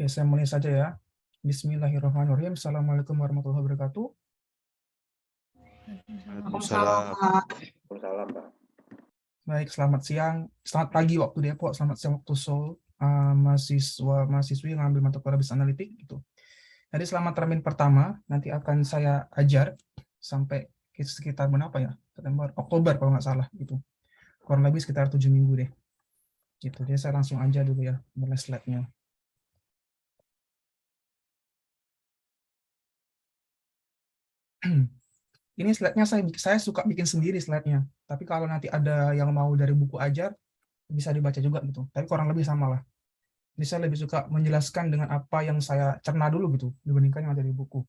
Oke, saya mulai saja ya. Bismillahirrahmanirrahim. Assalamualaikum warahmatullahi wabarakatuh. Waalaikumsalam. Waalaikumsalam, Pak. Baik, selamat siang, selamat pagi waktu Depok, selamat siang waktu Seoul, mahasiswa-mahasiswi yang ambil mata kuliah bisnis analitik gitu. Jadi selama termin pertama nanti akan saya ajar sampai sekitar berapa ya? September, Oktober kalau nggak salah gitu. Kurang lebih sekitar 7 minggu deh. Gitu. Jadi saya langsung aja dulu ya, mulai slide-nya. Ini slide-nya saya suka bikin sendiri slide-nya. Tapi kalau nanti ada yang mau dari buku ajar, bisa dibaca juga gitu. Tapi kurang lebih sama lah. Jadi saya lebih suka menjelaskan dengan apa yang saya cerna dulu gitu, dibandingkan yang ada di buku.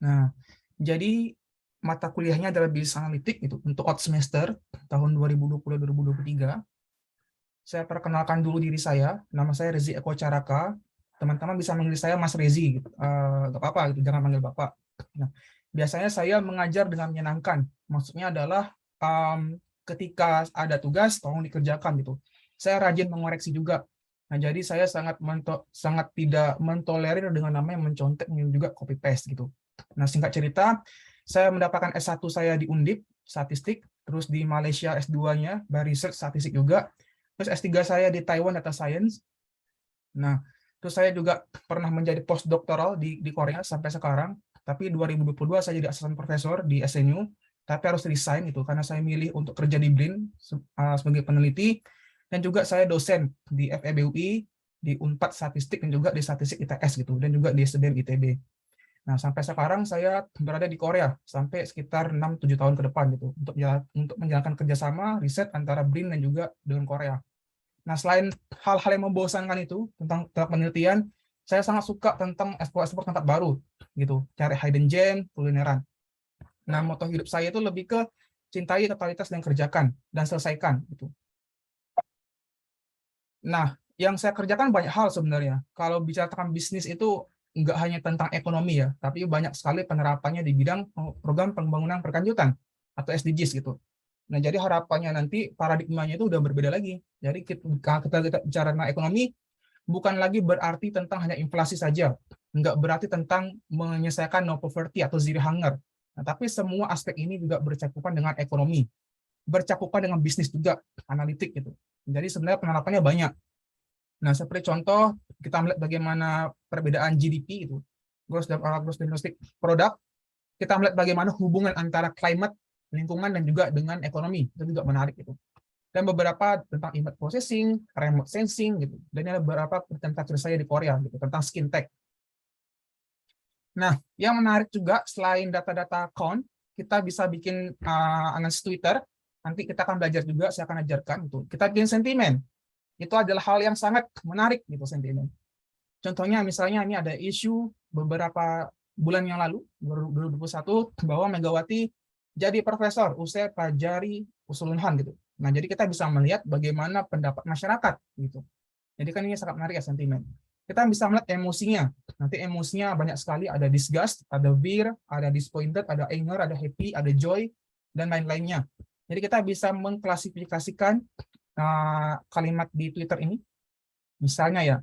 Nah, jadi mata kuliahnya adalah bisnis analitik gitu. Untuk out semester tahun 2020-2023. Saya perkenalkan dulu diri saya. Nama saya Rezi Eko Caraka. Teman-teman bisa manggil saya Mas Rezi gitu. Gak apa-apa gitu, jangan manggil Bapak. Nah, biasanya saya mengajar dengan menyenangkan. Maksudnya adalah ketika ada tugas tolong dikerjakan gitu. Saya rajin mengoreksi juga. Nah, jadi saya sangat tidak mentolerir dengan namanya mencontek dan juga copy paste gitu. Nah, singkat cerita, saya mendapatkan S1 saya di Undip, statistik, terus di Malaysia S2-nya, by research statistik juga. Terus S3 saya di Taiwan Data Science. Nah, terus saya juga pernah menjadi postdoktoral di Korea sampai sekarang. Tapi 2022 saya jadi asisten profesor di SNU, tapi harus resign itu karena saya milih untuk kerja di BRIN sebagai peneliti, dan juga saya dosen di FEBUI, di Unpad Statistik, dan juga di Statistik ITS gitu, dan juga di SDM ITB. Nah, sampai sekarang saya berada di Korea sampai sekitar 6-7 tahun ke depan gitu untuk menjalankan kerjasama riset antara BRIN dan juga dengan Korea. Nah, selain hal-hal yang membosankan itu tentang penelitian, saya sangat suka tentang ekspor tempat baru gitu, cari hidden gem, kulineran. Nah, moto hidup saya itu lebih ke cintai totalitas dan kerjakan dan selesaikan gitu. Nah, yang saya kerjakan banyak hal sebenarnya. Kalau bicara tentang bisnis itu nggak hanya tentang ekonomi ya, tapi banyak sekali penerapannya di bidang program pembangunan berkelanjutan atau SDGs gitu. Nah, jadi harapannya nanti paradigmanya itu udah berbeda lagi. Jadi kita bicara tentang ekonomi, bukan lagi berarti tentang hanya inflasi saja. Nggak berarti tentang menyelesaikan no poverty atau zero hunger. Nah, tapi semua aspek ini juga bercakupan dengan ekonomi, bercakupan dengan bisnis juga, analitik gitu. Jadi sebenarnya penerapannya banyak. Nah, seperti contoh, kita melihat bagaimana perbedaan GDP itu, gross domestic product, kita melihat bagaimana hubungan antara climate, lingkungan, dan juga dengan ekonomi. Itu juga menarik gitu. Dan beberapa tentang image processing, remote sensing gitu. Dan ada beberapa tentang saya di Korea gitu, tentang skin tech. Nah, yang menarik juga selain data-data count, kita bisa bikin analisis Twitter. Nanti kita akan belajar juga, saya akan ajarkan itu. Kita bikin sentimen. Itu adalah hal yang sangat menarik gitu, sentimen. Contohnya misalnya ini ada isu beberapa bulan yang lalu, 2021, bahwa Megawati jadi profesor usai pelajari usul Unhan gitu. Nah, jadi kita bisa melihat bagaimana pendapat masyarakat gitu. Jadi kan ini sangat menarik ya, sentimen. Kita bisa melihat emosinya. Nanti emosinya banyak sekali, ada disgust, ada fear, ada disappointed, ada anger, ada happy, ada joy, dan lain-lainnya. Jadi kita bisa mengklasifikasikan kalimat di Twitter ini. Misalnya ya,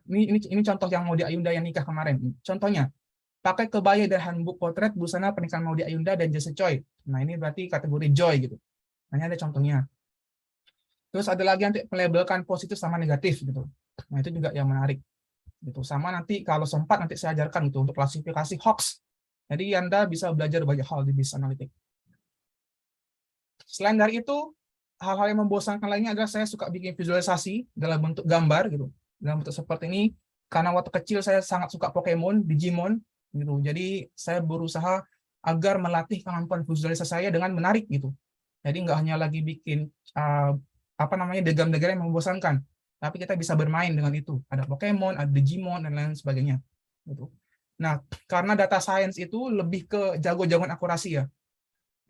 ini contoh yang Maudy Ayunda yang nikah kemarin. Contohnya, pakai kebaya dan handbook potret busana pernikahan Maudy Ayunda dan Jesse Choi. Nah, ini berarti kategori joy gitu. Nah, ini ada contohnya. Terus ada lagi nanti melabelkan positif sama negatif gitu. Nah, itu juga yang menarik. Gitu. Sama nanti kalau sempat nanti saya ajarkan gitu untuk klasifikasi hoax. Jadi Anda bisa belajar banyak hal di bisnis analitik. Selain dari itu, hal-hal yang membosankan lainnya adalah saya suka bikin visualisasi dalam bentuk gambar gitu. Dalam bentuk seperti ini, karena waktu kecil saya sangat suka Pokemon, Digimon gitu. Jadi saya berusaha agar melatih kemampuan visualisasi saya dengan menarik gitu. Jadi nggak hanya lagi bikin degam-degam yang membosankan, tapi kita bisa bermain dengan itu. Ada Pokemon, ada Digimon, dan lain sebagainya. Gitu. Nah, karena data science itu lebih ke jago-jagoan akurasi ya.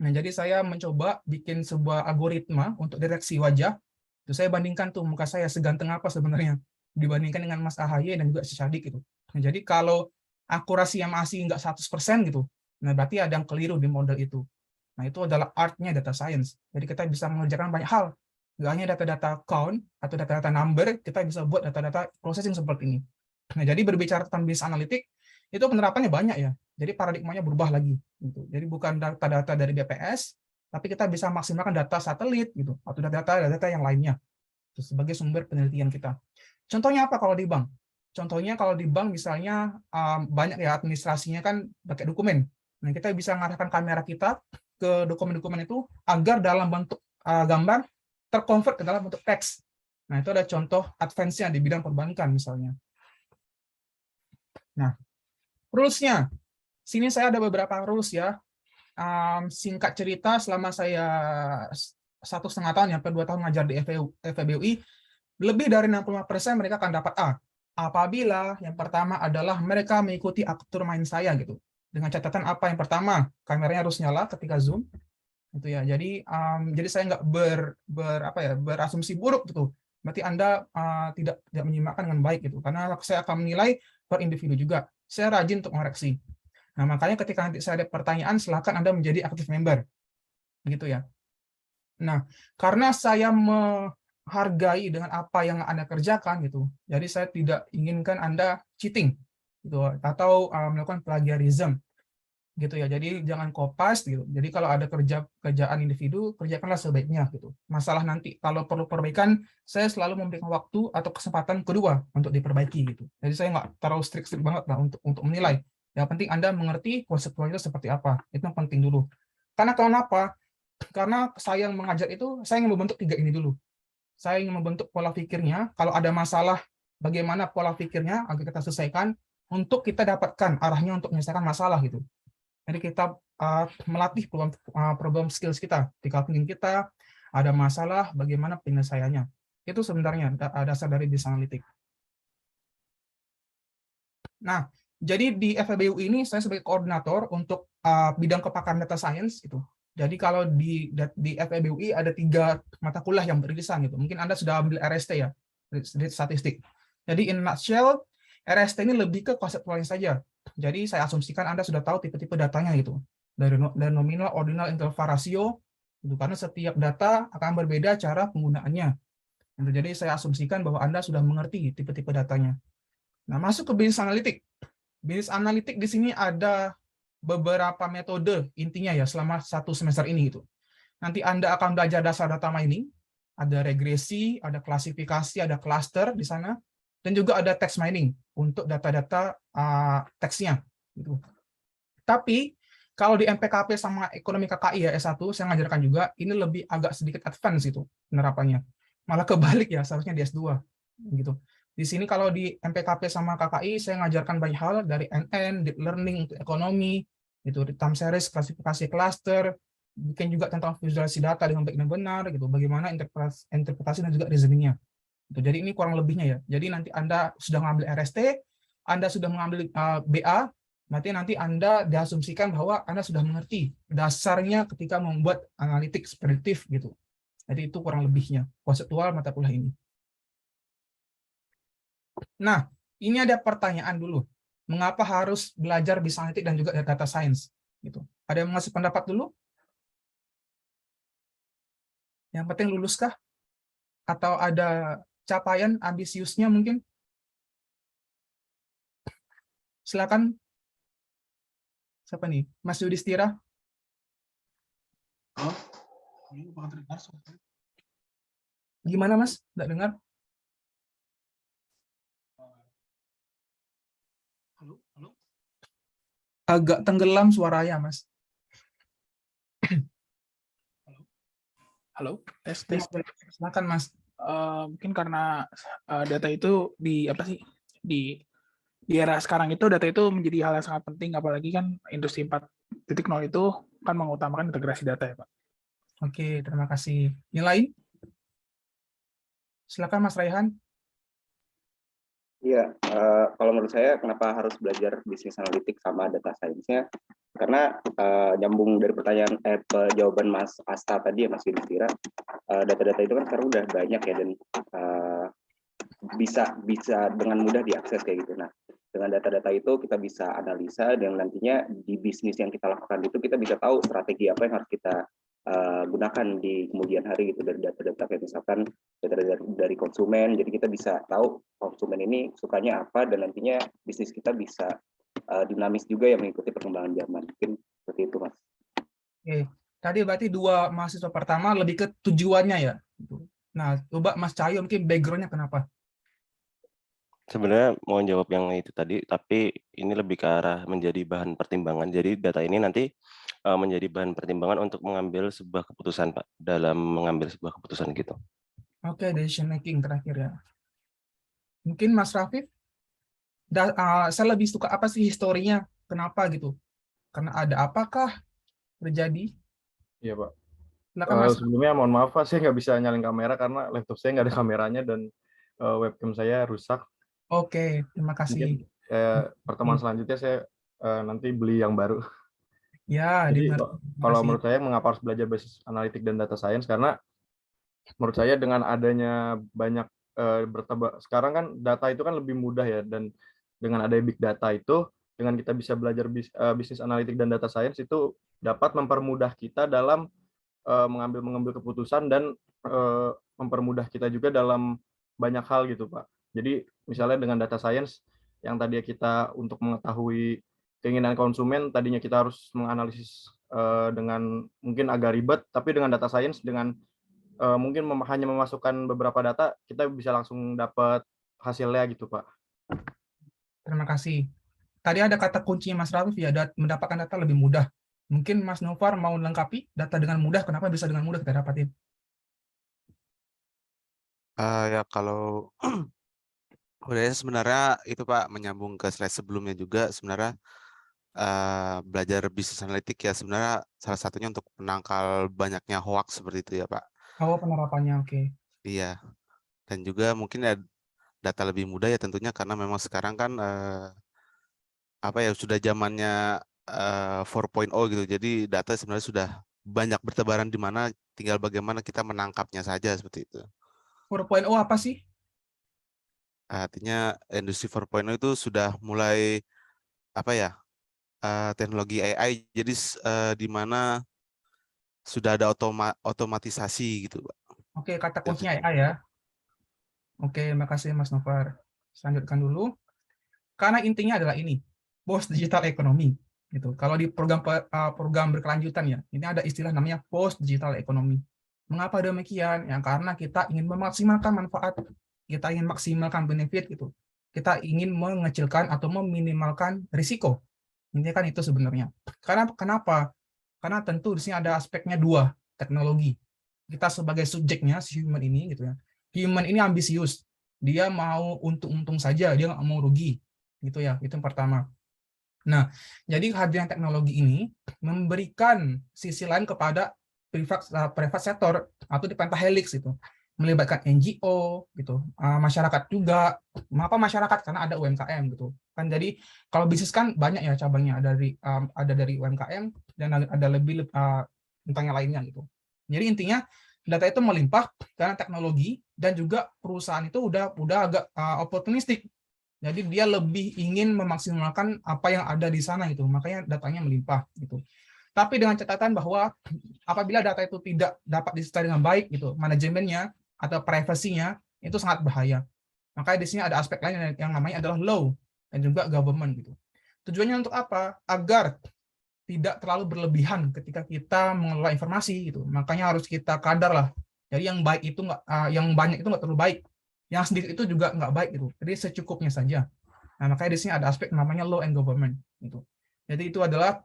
Nah, jadi saya mencoba bikin sebuah algoritma untuk deteksi wajah. Terus saya bandingkan tuh muka saya seganteng apa sebenarnya dibandingkan dengan Mas AHY dan juga si Syadik gitu. Nah, jadi kalau akurasi yang masih nggak 100% gitu, nah berarti ada yang keliru di model itu. Nah, itu adalah artnya data science. Jadi kita bisa mengerjakan banyak hal Nggak hanya data-data count atau data-data number, kita bisa buat data-data processing seperti ini. Nah, jadi berbicara tentang business analytics, itu penerapannya banyak ya. Jadi paradigmanya berubah lagi. Gitu. Jadi bukan data-data dari BPS, tapi kita bisa maksimalkan data satelit gitu, atau data-data yang lainnya sebagai sumber penelitian kita. Contohnya apa kalau di bank? Contohnya kalau di bank misalnya banyak ya administrasinya kan pakai dokumen. Nah, kita bisa mengarahkan kamera kita ke dokumen-dokumen itu agar dalam bentuk gambar terkonvert ke dalam bentuk teks. Nah, itu ada contoh advance-nya di bidang perbankan misalnya. Nah, rules-nya. Sini saya ada beberapa rules ya. Singkat cerita, selama saya 1,5 tahun sampai 2 tahun ngajar di FEBUI, lebih dari 65% mereka akan dapat A. Apabila yang pertama adalah mereka mengikuti atur main saya gitu. Dengan catatan apa yang pertama, kameranya harus nyala ketika zoom. Gitu ya. Jadi saya nggak berasumsi buruk gitu. Berarti Anda tidak menyimakkan dengan baik gitu. Karena saya akan menilai per individu juga. Saya rajin untuk mengoreksi. Nah, makanya ketika nanti saya ada pertanyaan, silakan Anda menjadi active member. Gitu ya. Nah, karena saya menghargai dengan apa yang Anda kerjakan gitu. Jadi saya tidak inginkan Anda cheating gitu atau melakukan plagiarism gitu ya. Jadi jangan kopas gitu. Jadi kalau ada kerjaan individu, kerjakanlah sebaiknya gitu. Masalah nanti kalau perlu perbaikan, saya selalu memberikan waktu atau kesempatan kedua untuk diperbaiki gitu. Jadi saya nggak terlalu strict banget lah untuk menilai. Yang penting Anda mengerti konsekuensinya seperti apa. Itu yang penting dulu. Karena kenapa? Karena saya yang mengajar itu, saya ingin membentuk 3 ini dulu. Saya ingin membentuk pola pikirnya. Kalau ada masalah, bagaimana pola pikirnya agar kita selesaikan untuk kita dapatkan arahnya untuk menyelesaikan masalah gitu. Jadi kita melatih problem skills kita. Ketika mungkin kita ada masalah, bagaimana penyelesaiannya. Itu sebenarnya dasar dari business analytics. Nah, jadi di FEBU ini saya sebagai koordinator untuk bidang kepakaran data science gitu. Jadi kalau di FEBUI ada 3 mata kuliah yang beririsan gitu. Mungkin Anda sudah ambil RST ya, statistik. Jadi in nutshell, RST ini lebih ke konseptualnya saja. Jadi saya asumsikan Anda sudah tahu tipe-tipe datanya gitu. Dari nominal, ordinal, interval ratio, gitu. Karena setiap data akan berbeda cara penggunaannya. Jadi saya asumsikan bahwa Anda sudah mengerti tipe-tipe datanya. Nah, masuk ke business analytics. Business analytics di sini ada beberapa metode intinya ya selama 1 semester ini itu. Nanti Anda akan belajar dasar data mining, ada regresi, ada klasifikasi, ada cluster di sana, dan juga ada text mining untuk data-data teksnya. Gitu. Tapi kalau di MPKP sama ekonomi KKI ya S1, saya ngajarkan juga, ini lebih agak sedikit advance itu penerapannya. Malah kebalik ya, seharusnya di S2. Gitu. Di sini kalau di MPKP sama KKI, saya ngajarkan banyak hal dari NN, deep learning untuk ekonomi, itu time series, klasifikasi cluster, bikin juga tentang visualisasi data dengan baik dan benar, gitu. Bagaimana interpretasi dan juga reasoningnya. Gitu. Jadi ini kurang lebihnya ya. Jadi nanti Anda sudah mengambil RST, Anda sudah mengambil BA, nanti Anda diasumsikan bahwa Anda sudah mengerti dasarnya ketika membuat analytics prediktif gitu. Jadi itu kurang lebihnya konseptual mata kuliah ini. Nah, ini ada pertanyaan dulu. Mengapa harus belajar business analytics dan juga data science? Gitu. Ada yang ngasih pendapat dulu? Yang penting luluskah? Atau ada capaian ambisiusnya mungkin? Silakan. Siapa nih? Mas Yudhistira? Gimana Mas? Nggak dengar? Halo. Agak tenggelam suaranya, Mas. Halo, tes. Silakan, Mas. Mungkin karena data itu di era sekarang itu data itu menjadi hal yang sangat penting, apalagi kan industri 4.0 itu kan mengutamakan integrasi data ya Pak. Oke, terima kasih. Yang lain? Silakan Mas Raihan. Iya, kalau menurut saya kenapa harus belajar bisnis analitik sama data science-nya? Karena nyambung dari pertanyaan jawaban Mas Asta tadi ya, Mas Yudhistira, data-data itu kan sekarang udah banyak ya dan bisa dengan mudah diakses kayak gitu. Nah, dengan data-data itu kita bisa analisa dan nantinya di bisnis yang kita lakukan itu kita bisa tahu strategi apa yang harus kita gunakan di kemudian hari gitu, dari data-data kayak misalkan data dari konsumen. Jadi kita bisa tahu konsumen ini sukanya apa, dan nantinya bisnis kita bisa dinamis juga ya mengikuti perkembangan zaman. Mungkin seperti itu, Mas. Oke. Tadi berarti dua mahasiswa pertama lebih ke tujuannya ya. Nah, coba Mas Cahyo mungkin background-nya kenapa? Sebenarnya mau jawab yang itu tadi, tapi ini lebih ke arah menjadi bahan pertimbangan. Jadi data ini nanti menjadi bahan pertimbangan untuk mengambil sebuah keputusan, Pak, dalam mengambil sebuah keputusan gitu. Oke, decision making terakhir ya. Mungkin Mas Rafif, saya lebih suka apa sih historinya? Kenapa gitu? Karena ada apakah terjadi? Iya, Pak. Silakan Mas. Sebelumnya mohon maaf, Pak, saya nggak bisa nyalain kamera karena laptop saya nggak ada kameranya dan webcam saya rusak. Oke, terima Mungkin kasih. pertemuan selanjutnya saya nanti beli yang baru. Ya, Jadi terima kalau kasih. menurut saya mengapa harus belajar basis analitik dan data science, karena menurut saya dengan adanya banyak sekarang kan data itu kan lebih mudah ya, dan dengan adanya big data itu, dengan kita bisa belajar bisnis analitik dan data science itu dapat mempermudah kita dalam mengambil keputusan dan mempermudah kita juga dalam banyak hal gitu, Pak. Jadi misalnya dengan data science yang tadi kita untuk mengetahui keinginan konsumen, tadinya kita harus menganalisis dengan mungkin agak ribet, tapi dengan data science dengan mungkin hanya memasukkan beberapa data, kita bisa langsung dapat hasilnya gitu, Pak. Terima kasih. Tadi ada kata kuncinya Mas Rafif ya, mendapatkan data lebih mudah. Mungkin Mas Novar mau lengkapi data dengan mudah, kenapa bisa dengan mudah kita dapatin? Ya kalau udah sebenarnya itu Pak, menyambung ke slide sebelumnya juga, sebenarnya belajar bisnis analitik ya sebenarnya salah satunya untuk menangkal banyaknya hoax seperti itu ya Pak. Oh, penerapannya, oke. Iya, dan juga mungkin ya data lebih mudah ya tentunya karena memang sekarang kan apa ya sudah zamannya 4.0 gitu, jadi data sebenarnya sudah banyak bertebaran di mana, tinggal bagaimana kita menangkapnya saja seperti itu. 4.0 apa sih? Artinya industri 4.0 itu sudah mulai apa ya, teknologi AI, jadi di mana sudah ada otomatisasi gitu, Pak. Oke, kata kuncinya AI ya. Oke, makasih Mas Novar. Lanjutkan dulu. Karena intinya adalah ini, post digital economy. Gitu. Kalau di program berkelanjutan ya, ini ada istilah namanya post digital economy. Mengapa demikian? Ya, karena kita ingin memaksimalkan manfaat, kita ingin maksimalkan benefit gitu. Kita ingin mengecilkan atau meminimalkan risiko. Ini kan itu sebenarnya. Karena kenapa? Karena tentu di sini ada aspeknya dua, teknologi. Kita sebagai subjeknya, si human ini gitu ya. Human ini ambisius. Dia mau untung-untung saja, dia nggak mau rugi. Gitu ya, itu yang pertama. Nah, jadi kehadiran teknologi ini memberikan sisi lain kepada private sektor atau di pentahelix itu, melibatkan NGO gitu, masyarakat juga. Mengapa masyarakat? Karena ada UMKM gitu kan. Jadi kalau bisnis kan banyak ya cabangnya, ada dari UMKM dan ada lebih tentang yang lainnya gitu. Jadi intinya data itu melimpah karena teknologi, dan juga perusahaan itu udah agak oportunistik. Jadi dia lebih ingin memaksimalkan apa yang ada di sana itu, makanya datanya melimpah gitu. Tapi dengan catatan bahwa apabila data itu tidak dapat disertai dengan baik gitu, manajemennya atau privasinya itu sangat bahaya. Makanya di sini ada aspek lain yang namanya adalah law dan juga government gitu. Tujuannya untuk apa? Agar tidak terlalu berlebihan ketika kita mengelola informasi gitu. Makanya harus kita kadar lah. Jadi yang baik itu yang banyak itu nggak terlalu baik. Yang sedikit itu juga nggak baik gitu. Jadi secukupnya saja. Nah, makanya di sini ada aspek namanya law and government gitu. Jadi itu adalah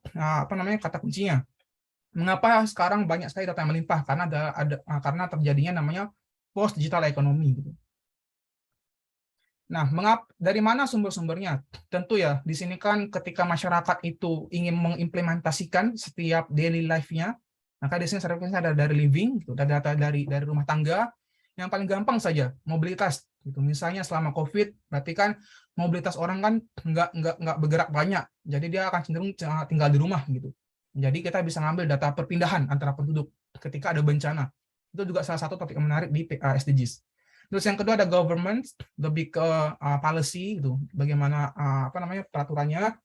kata kuncinya. Mengapa sekarang banyak sekali data yang melimpah? Karena karena terjadinya namanya post digital economy gitu. Nah, dari mana sumber-sumbernya? Tentu ya, di sini kan ketika masyarakat itu ingin mengimplementasikan setiap daily life-nya, maka di sini ada dari living, gitu, data dari rumah tangga. Yang paling gampang saja, mobilitas. Gitu. Misalnya selama COVID, berarti kan mobilitas orang kan nggak bergerak banyak, jadi dia akan cenderung tinggal di rumah gitu. Jadi kita bisa ngambil data perpindahan antara penduduk ketika ada bencana. Itu juga salah satu topik yang menarik di SDGs. Terus yang kedua ada government, lebih ke policy gitu, bagaimana peraturannya.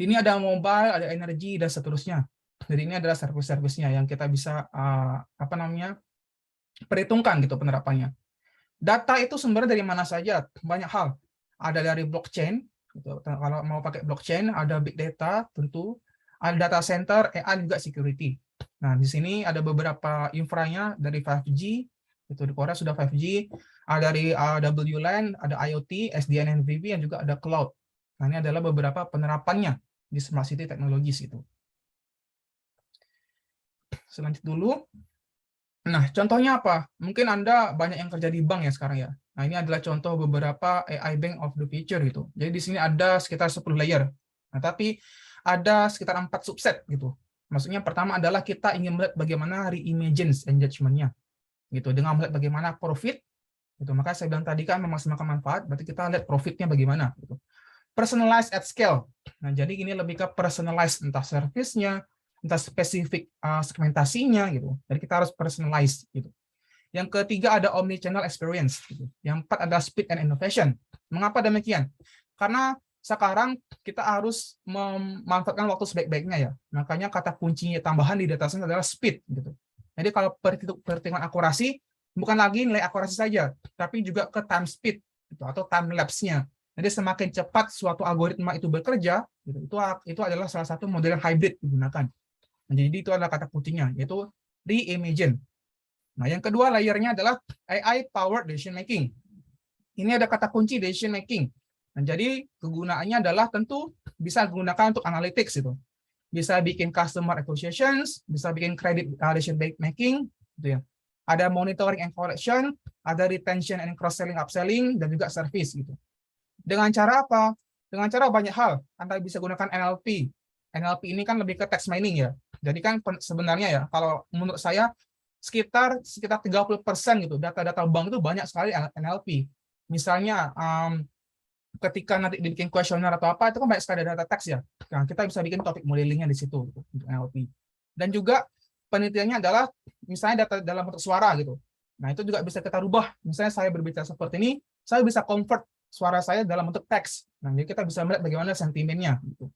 Ini ada mobile, ada energi dan seterusnya. Jadi ini adalah service-servicenya yang kita bisa perhitungkan gitu penerapannya. Data itu sumbernya dari mana saja? Banyak hal. Ada dari blockchain, gitu. Kalau mau pakai blockchain, ada big data tentu, ada data center, AI juga security. Nah, di sini ada beberapa infranya dari 5G, itu di Korea sudah 5G, ada dari WLAN, ada IoT, SDN, NVP, dan juga ada cloud. Nah, ini adalah beberapa penerapannya di Smart City Technologies itu. Selanjutnya dulu. Nah, contohnya apa? Mungkin Anda banyak yang kerja di bank ya sekarang ya. Nah, ini adalah contoh beberapa AI Bank of the Future gitu. Jadi di sini ada sekitar 10 layer. Nah, tapi ada sekitar 4 subset gitu. Maksudnya pertama adalah kita ingin melihat bagaimana reimagine engagement-nya gitu, dengan melihat bagaimana profit gitu. Maka saya bilang tadi kan memaksimalkan manfaat, berarti kita lihat profitnya bagaimana gitu. Personalized at scale. Nah, jadi ini lebih ke personalized, entah service-nya, entah spesifik segmentasinya gitu. Jadi kita harus personalize gitu. Yang ketiga ada omnichannel experience gitu. Yang keempat ada speed and innovation. Mengapa demikian? Karena sekarang kita harus memanfaatkan waktu sebaik-baiknya ya. Makanya kata kuncinya tambahan di data science adalah speed gitu. Jadi kalau perhitungan akurasi bukan lagi nilai akurasi saja, tapi juga ke time speed gitu, atau time lapse-nya. Jadi semakin cepat suatu algoritma itu bekerja, gitu, itu adalah salah satu model yang hybrid digunakan. Nah, jadi itu adalah kata kuncinya, yaitu reimagine. Nah, yang kedua layernya adalah AI powered decision making. Ini ada kata kunci decision making. Nah, jadi kegunaannya adalah tentu bisa digunakan untuk analytics itu. Bisa bikin customer acquisitions, bisa bikin credit decision making, gitu ya. Ada monitoring and collection, ada retention and cross-selling, upselling, dan juga service gitu. Dengan cara apa? Dengan cara banyak hal. Anda bisa gunakan NLP. NLP ini kan lebih ke text mining ya. Jadi kan sebenarnya ya, kalau menurut saya sekitar 30% gitu data-data bank itu banyak sekali NLP. Misalnya ketika nanti dibikin kuesioner atau apa itu kan banyak sekali data teks ya. Nah, kita bisa bikin topik modelingnya di situ gitu, untuk NLP. Dan juga penelitiannya adalah misalnya data dalam bentuk suara gitu. Nah, itu juga bisa kita rubah. Misalnya saya berbicara seperti ini, saya bisa convert suara saya dalam bentuk teks. Nah, jadi kita bisa melihat bagaimana sentimennya gitu.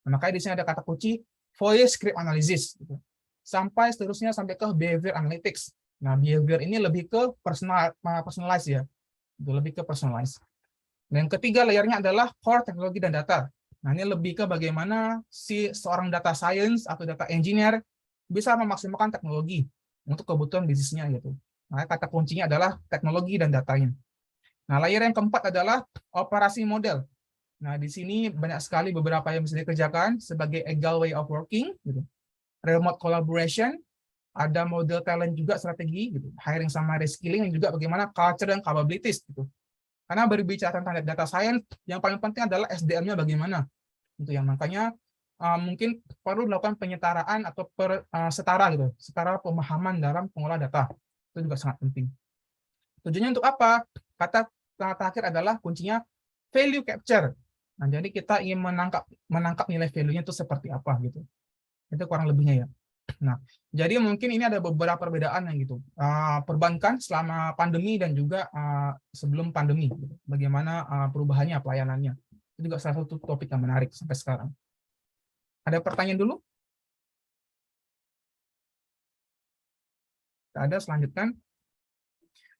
Nah, makanya di sini ada kata kunci voice script analysis gitu. Sampai seterusnya sampai ke behavior analytics. Nah, behavior ini lebih ke personalize ya. Itu lebih ke personalize. Dan yang ketiga layernya adalah core teknologi dan data. Nah, ini lebih ke bagaimana si seorang data science atau data engineer bisa memaksimalkan teknologi untuk kebutuhan bisnisnya gitu. Nah, kata kuncinya adalah teknologi dan datanya. Nah, layer yang keempat adalah operasi model. Nah, di sini banyak sekali beberapa yang bisa dikerjakan sebagai agile way of working, gitu. Remote collaboration, ada model talent juga strategi, gitu. Hiring sama reskilling, dan juga bagaimana culture dan capabilities, gitu. Karena berbicara tentang data science, yang paling penting adalah SDM-nya bagaimana, gitu ya. Makanya mungkin perlu dilakukan penyetaraan atau setara, gitu, setara pemahaman dalam pengolah data. Itu juga sangat penting. Tujuannya untuk apa? Kata terakhir adalah kuncinya value capture. Nah, jadi kita ingin menangkap nilai value-nya itu seperti apa gitu. Itu kurang lebihnya ya. Nah, jadi mungkin ini ada beberapa perbedaan yang gitu. Perbankan selama pandemi dan juga sebelum pandemi. Gitu. Bagaimana perubahannya, pelayanannya. Itu juga salah satu topik yang menarik sampai sekarang. Ada pertanyaan dulu? Ada selanjutnya.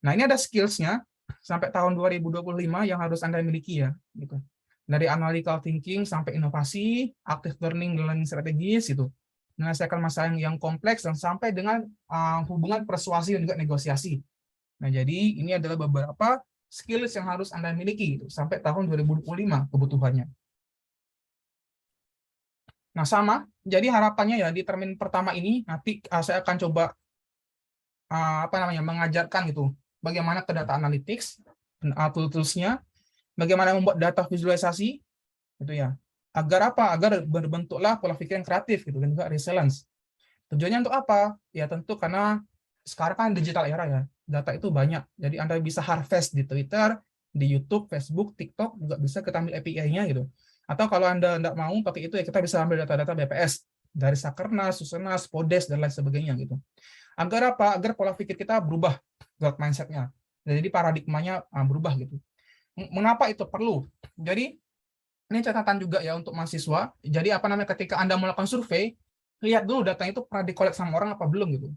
Nah, ini ada skills-nya sampai tahun 2025 yang harus Anda miliki ya. Gitu. Dari analytical thinking sampai inovasi, active learning dan learning strategis itu, menyelesaikan masalah yang kompleks dan sampai dengan hubungan persuasi dan juga negosiasi. Nah, jadi ini adalah beberapa skills yang harus Anda miliki gitu, sampai tahun 2025 kebutuhannya. Nah, sama. Jadi harapannya ya di termin pertama ini nanti saya akan coba mengajarkan gitu bagaimana ke data analytics, tools-nya, bagaimana membuat data visualisasi, gitu ya. Agar apa? Agar berbentuklah pola pikir yang kreatif gitu dan juga resilience. Tujuannya untuk apa? Ya tentu karena sekarang kan digital era ya, data itu banyak. Jadi Anda bisa harvest di Twitter, di YouTube, Facebook, TikTok juga bisa kita ambil API-nya gitu. Atau kalau Anda tidak mau pakai itu ya kita bisa ambil data-data BPS dari Sakernas, Susenas, Podes dan lain sebagainya gitu. Agar apa? Agar pola pikir kita berubah, growth mindset-nya. Jadi paradigmanya berubah gitu. Mengapa itu perlu? Jadi ini catatan juga ya untuk mahasiswa. Jadi ketika Anda melakukan survei, lihat dulu datanya itu pernah dikolek sama orang apa belum gitu.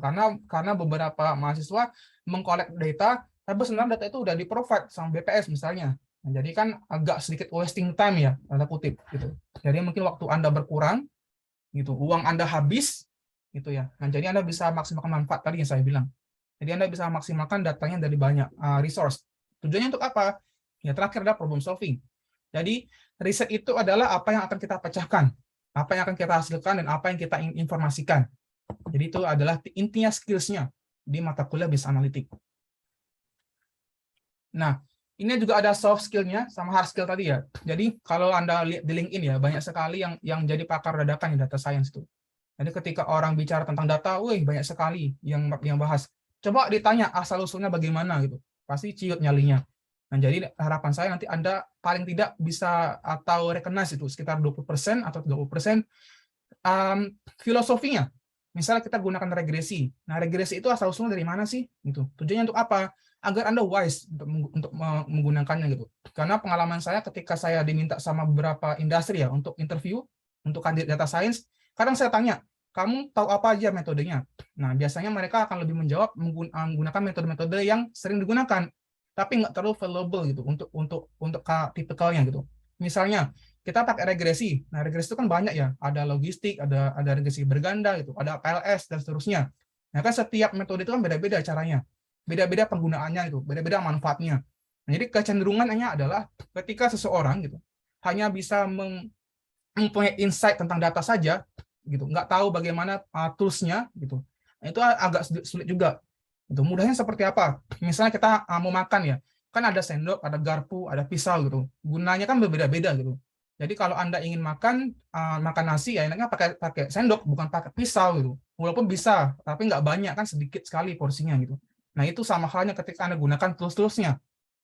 Karena beberapa mahasiswa mengkolek data, tapi sebenarnya data itu udah di-provide sama BPS misalnya. Nah, jadi kan agak sedikit wasting time ya, tanda kutip gitu. Jadi mungkin waktu Anda berkurang gitu, uang Anda habis gitu ya. Nah, jadi Anda bisa maksimalkan manfaat tadi yang saya bilang. Jadi Anda bisa maksimalkan datanya dari banyak resource. Tujuannya untuk apa? Ya terakhir adalah problem solving. Jadi riset itu adalah apa yang akan kita pecahkan, apa yang akan kita hasilkan, dan apa yang kita ingin informasikan. Jadi itu adalah intinya skills-nya di mata kuliah Business Analytics. Nah, ini juga ada soft skill-nya sama hard skill tadi ya. Jadi kalau Anda lihat di LinkedIn ya, banyak sekali yang jadi pakar dadakan di data science itu. Jadi ketika orang bicara tentang data, wih banyak sekali yang bahas. Coba ditanya asal-usulnya bagaimana gitu. Pasti ciut nyalinya. Nah, jadi harapan saya nanti Anda paling tidak bisa atau recognize itu sekitar 20% atau 30% filosofinya. Misalnya kita gunakan regresi. Nah, regresi itu asal-usulnya dari mana sih? Gitu. Tujuannya untuk apa? Agar Anda wise untuk menggunakannya gitu. Karena pengalaman saya ketika saya diminta sama beberapa industri ya untuk interview untuk kandidat data science, kadang saya tanya, kamu tahu apa aja metodenya? Nah, biasanya mereka akan lebih menjawab menggunakan metode-metode yang sering digunakan, tapi nggak terlalu valuable gitu untuk tipikalnya gitu. Misalnya kita pakai regresi. Nah, regresi itu kan banyak ya, ada logistik, ada regresi berganda gitu, ada PLS dan seterusnya. Nah, kan setiap metode itu kan beda-beda caranya. Beda-beda penggunaannya itu, beda-beda manfaatnya. Nah, jadi kecenderungannya adalah ketika seseorang gitu hanya bisa mempunyai insight tentang data saja gitu, nggak tahu bagaimana tools-nya gitu. Nah, itu agak sulit juga. Itu mudahnya seperti apa? Misalnya kita mau makan ya, kan ada sendok, ada garpu, ada pisau gitu. Gunanya kan berbeda-beda gitu. Jadi kalau Anda ingin makan nasi ya enaknya pakai sendok bukan pakai pisau gitu. Walaupun bisa, tapi nggak banyak kan, sedikit sekali porsinya gitu. Nah, itu sama halnya ketika Anda gunakan tools-toolsnya.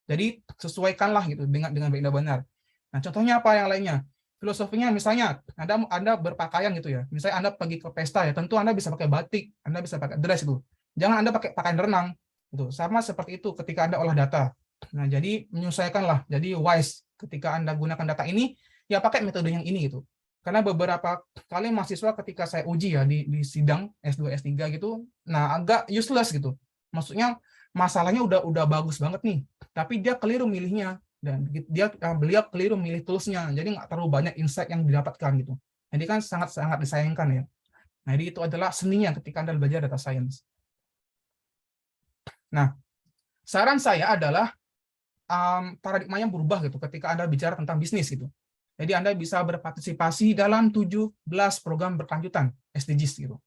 Jadi sesuaikanlah gitu dengan baik dan benar. Nah, contohnya apa yang lainnya? Filosofinya misalnya Anda berpakaian gitu ya. Misalnya Anda pergi ke pesta ya, tentu Anda bisa pakai batik, Anda bisa pakai dress itu. Jangan Anda pakai pakaian renang gitu. Sama seperti itu ketika Anda olah data. Nah, jadi menyesuaikanlah. Jadi wise ketika Anda gunakan data ini, ya pakai metode yang ini gitu. Karena beberapa kali mahasiswa ketika saya uji ya di sidang S2 S3 gitu, nah agak useless gitu. Maksudnya masalahnya udah bagus banget nih, tapi dia keliru milihnya dan beliau keliru milih toolsnya, jadi nggak terlalu banyak insight yang didapatkan gitu. Jadi kan sangat disayangkan ya. Nah, jadi itu adalah seninya ketika Anda belajar data science. Nah, saran saya adalah paradigmanya berubah gitu ketika Anda bicara tentang bisnis gitu. Jadi Anda bisa berpartisipasi dalam 17 program berkelanjutan SDGs gitu.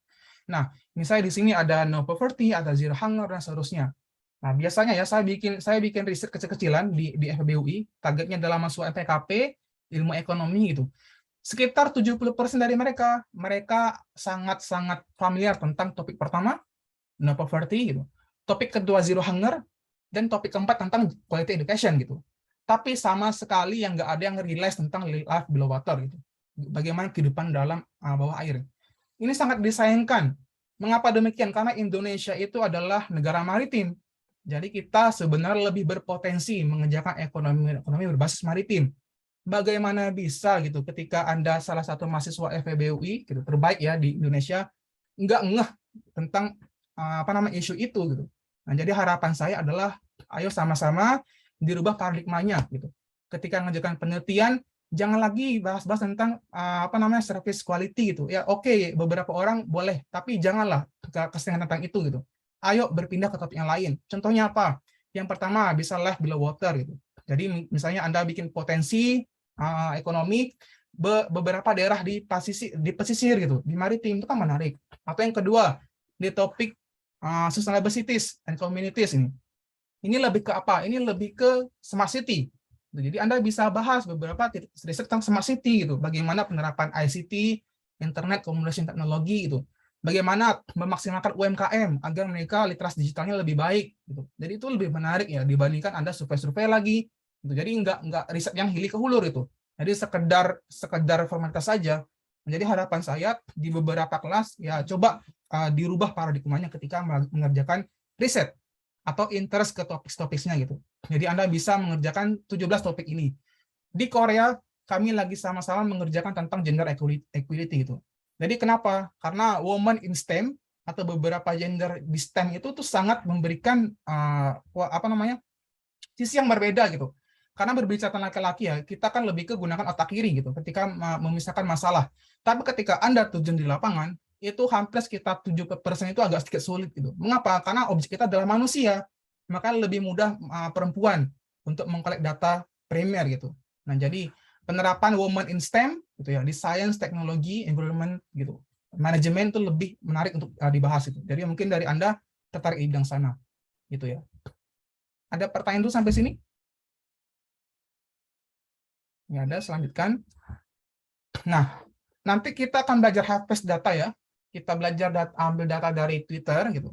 Nah, misalnya di sini ada no poverty, ada zero hunger dan seterusnya. Nah, biasanya ya saya bikin riset kecil-kecilan di FEB UI, targetnya dalam masuk MPKP, ilmu ekonomi gitu. Sekitar 70% dari mereka sangat-sangat familiar tentang topik pertama, no poverty gitu. Topik kedua zero hunger, dan topik keempat tentang quality education gitu. Tapi sama sekali yang nggak ada yang realize tentang life below water gitu. Bagaimana kehidupan dalam bawah air. Ini sangat disayangkan. Mengapa demikian? Karena Indonesia itu adalah negara maritim. Jadi kita sebenarnya lebih berpotensi mengerjakan ekonomi berbasis maritim. Bagaimana bisa gitu ketika Anda salah satu mahasiswa FEB UI gitu, terbaik ya di Indonesia, nggak ngeh tentang isu itu gitu. Nah, jadi harapan saya adalah ayo sama-sama dirubah paradigmanya gitu. Ketika mengerjakan penelitian, jangan lagi bahas-bahas tentang service quality gitu. Ya oke, beberapa orang boleh, tapi janganlah keseringan tentang itu gitu. Ayo berpindah ke topik yang lain. Contohnya apa? Yang pertama bisa life below water gitu. Jadi misalnya Anda bikin potensi ekonomi beberapa daerah di pesisir gitu, di maritim itu kan menarik. Atau yang kedua, di topik sustainable cities and communities ini. Ini lebih ke apa? Ini lebih ke smart city. Jadi Anda bisa bahas beberapa riset tentang smart city gitu. Bagaimana penerapan ICT, internet, komunikasi teknologi gitu. Bagaimana memaksimalkan UMKM agar mereka literasi digitalnya lebih baik gitu. Jadi itu lebih menarik ya dibandingkan Anda survei-survei lagi gitu. Jadi enggak riset yang hili ke hulur itu. Jadi sekedar formalitas saja. Jadi harapan saya di beberapa kelas ya coba dirubah paradigmanya ketika mengerjakan riset atau interest ke topik-topiknya gitu. Jadi Anda bisa mengerjakan 17 topik ini. Di Korea, kami lagi sama-sama mengerjakan tentang gender equality gitu. Jadi kenapa? Karena woman in STEM atau beberapa gender di STEM itu tuh sangat memberikan sisi yang berbeda gitu. Karena berbicara tentang laki-laki ya, kita kan lebih ke gunakan otak kiri gitu ketika memisahkan masalah. Tapi ketika Anda terjun di lapangan, itu hampir sekitar 70% itu agak sedikit sulit gitu. Mengapa? Karena objek kita adalah manusia. Maka lebih mudah perempuan untuk mengkolek data primer gitu. Nah, jadi penerapan woman in STEM gitu ya, di science, teknologi, environment gitu. Manajemen itu lebih menarik untuk dibahas itu. Jadi mungkin dari Anda tertarik di bidang sana gitu ya. Ada pertanyaan dulu sampai sini? Nggak ada, selanjutkan. Nah, nanti kita akan belajar harvest data ya. Kita belajar ambil data dari Twitter gitu.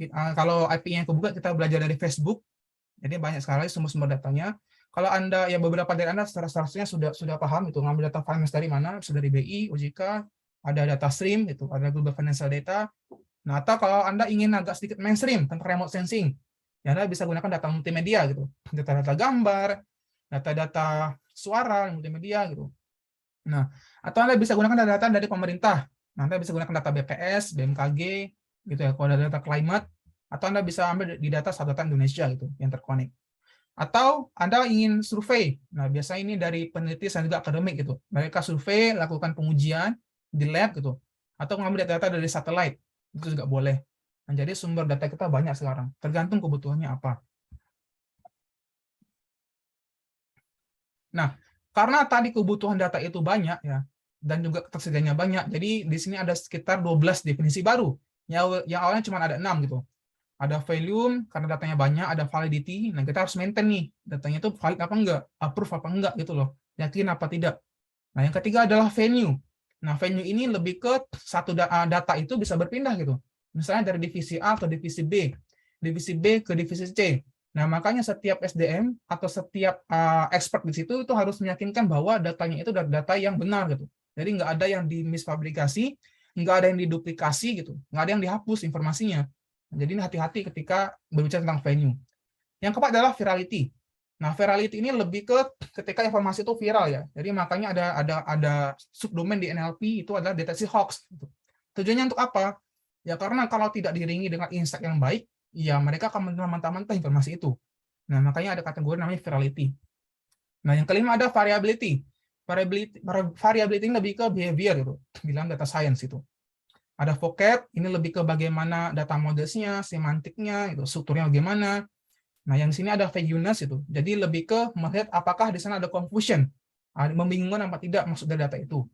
Kalau IP-nya kebuka, kita belajar dari Facebook. Jadi banyak sekali sumber-sumber datanya. Kalau Anda, ya beberapa dari Anda seharusnya sudah paham itu ngambil data finance dari mana, bisa dari BI, OJK, ada data stream, itu ada Global Financial Data. Nah, atau kalau Anda ingin agak sedikit mainstream tentang remote sensing, ya Anda bisa gunakan data multimedia gitu, data-data gambar, data-data suara, multimedia gitu. Nah, atau Anda bisa gunakan data-data dari pemerintah. Nah, Anda bisa gunakan data BPS, BMKG, gitu ya, kalau ada data climate, atau Anda bisa ambil di data data Indonesia gitu, yang terkonek. Atau Anda ingin survei. Nah, biasanya ini dari peneliti dan juga akademik gitu. Mereka survei, lakukan pengujian di lab gitu. Atau mengambil data-data dari satelit. Itu juga boleh. Nah, jadi sumber data kita banyak sekarang. Tergantung kebutuhannya apa. Nah, karena tadi kebutuhan data itu banyak ya, dan juga ketersediaannya banyak, jadi di sini ada sekitar 12 definisi baru. Yang awalnya cuma ada 6 gitu. Ada volume, karena datanya banyak, ada validity, nah kita harus maintain nih, datanya itu valid apa enggak, approve apa enggak gitu loh, yakin apa tidak. Nah, yang ketiga adalah venue. Nah, venue ini lebih ke satu data itu bisa berpindah gitu. Misalnya dari divisi A ke divisi B ke divisi C. Nah, makanya setiap SDM atau setiap expert di situ itu harus meyakinkan bahwa datanya itu data yang benar gitu. Jadi nggak ada yang dimisfabrikasi, nggak ada yang diduplikasi gitu, nggak ada yang dihapus informasinya. Jadi hati-hati ketika berbicara tentang venue. Yang keempat adalah virality. Nah, virality ini lebih ke ketika informasi itu viral ya. Jadi makanya ada subdomain di NLP itu adalah deteksi hoax. Tujuannya untuk apa? Ya karena kalau tidak diiringi dengan insight yang baik, ya mereka akan mentah-mentah informasi itu. Nah, makanya ada kategori namanya virality. Nah, yang kelima ada variability. Variability ini lebih ke behavior gitu, bilang data science itu. Ada vocab, ini lebih ke bagaimana data modelsnya, semantiknya, itu strukturnya bagaimana. Nah, yang di sini ada vagueness itu. Jadi lebih ke melihat apakah di sana ada confusion, membingungkan apa tidak maksud dari data itu.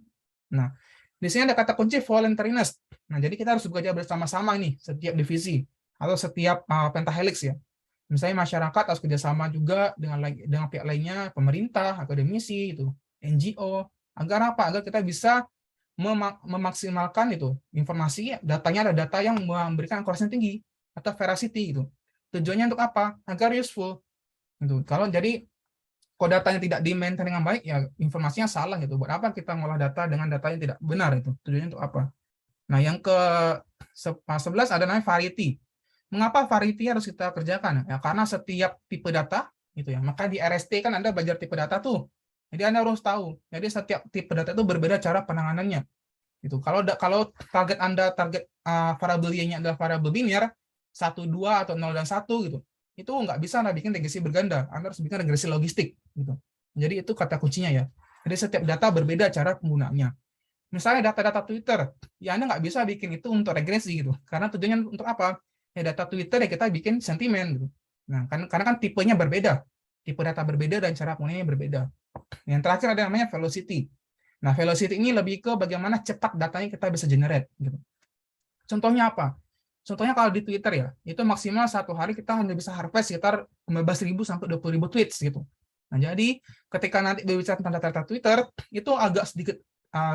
Nah, di sini ada kata kunci voluntariness. Nah, jadi kita harus bekerja bersama-sama nih, setiap divisi atau setiap pentahelix ya. Misalnya masyarakat harus kerjasama juga dengan pihak lainnya, pemerintah, akademisi, itu, NGO, agar apa? Agar kita bisa memaksimalkan itu informasi, datanya ada data yang memberikan akurasi tinggi atau veracity itu. Tujuannya untuk apa? Agar useful. Gitu. Kalau jadi kalau datanya tidak di-maintain dengan baik, ya informasinya salah gitu. Buat apa kita ngolah data dengan data yang tidak benar itu? Tujuannya untuk apa? Nah, yang ke-11 ada namanya variety. Mengapa variety harus kita kerjakan? Ya, karena setiap tipe data gitu ya. Maka di RST kan Anda belajar tipe data tuh. Jadi Anda harus tahu. Jadi setiap tipe data itu berbeda cara penanganannya. Gitu. Kalau target Anda variable Y-nya adalah variable linear 1, 2 atau 0 dan 1 gitu. Itu nggak bisa Anda bikin regresi berganda. Anda harus bikin regresi logistik gitu. Jadi itu kata kuncinya ya. Jadi setiap data berbeda cara penggunaannya. Misalnya data-data Twitter, ya Anda nggak bisa bikin itu untuk regresi gitu. Karena tujuannya untuk apa? Ya data Twitter ya kita bikin sentimen gitu. Nah, karena kan tipenya berbeda. Tipe data berbeda dan cara penggunaannya berbeda. Yang terakhir ada namanya velocity. Nah, velocity ini lebih ke bagaimana cepat datanya kita bisa generate gitu. Contohnya apa? Contohnya kalau di Twitter ya, itu maksimal satu hari kita hanya bisa harvest sekitar 15.000 sampai 20.000 tweets gitu. Nah, jadi ketika nanti berbicara tentang data-data Twitter, itu agak sedikit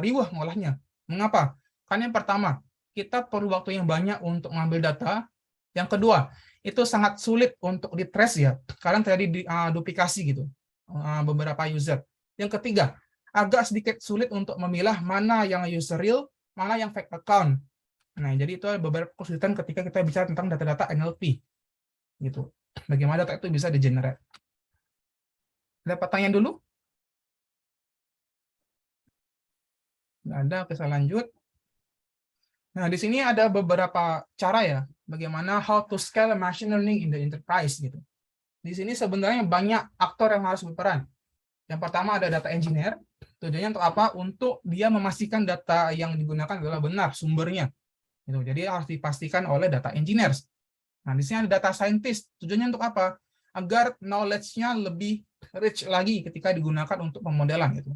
riuh ngolahnya. Mengapa? Karena yang pertama, kita perlu waktu yang banyak untuk mengambil data. Yang kedua, itu sangat sulit untuk di-trace ya, karena terjadi duplikasi gitu, beberapa user. Yang ketiga, agak sedikit sulit untuk memilah mana yang user real, mana yang fake account. Nah, jadi itu beberapa kesulitan ketika kita bicara tentang data-data NLP. Gitu. Bagaimana data itu bisa di-generate. Ada pertanyaan dulu? Nggak ada, oke saya lanjut. Nah, di sini ada beberapa cara ya, bagaimana how to scale machine learning in the enterprise gitu. Di sini sebenarnya banyak aktor yang harus berperan. Yang pertama ada data engineer, tujuannya untuk apa? Untuk dia memastikan data yang digunakan adalah benar sumbernya. Gitu. Jadi harus dipastikan oleh data engineers. Nah, di sini ada data scientist, tujuannya untuk apa? Agar knowledge-nya lebih rich lagi ketika digunakan untuk pemodelan gitu.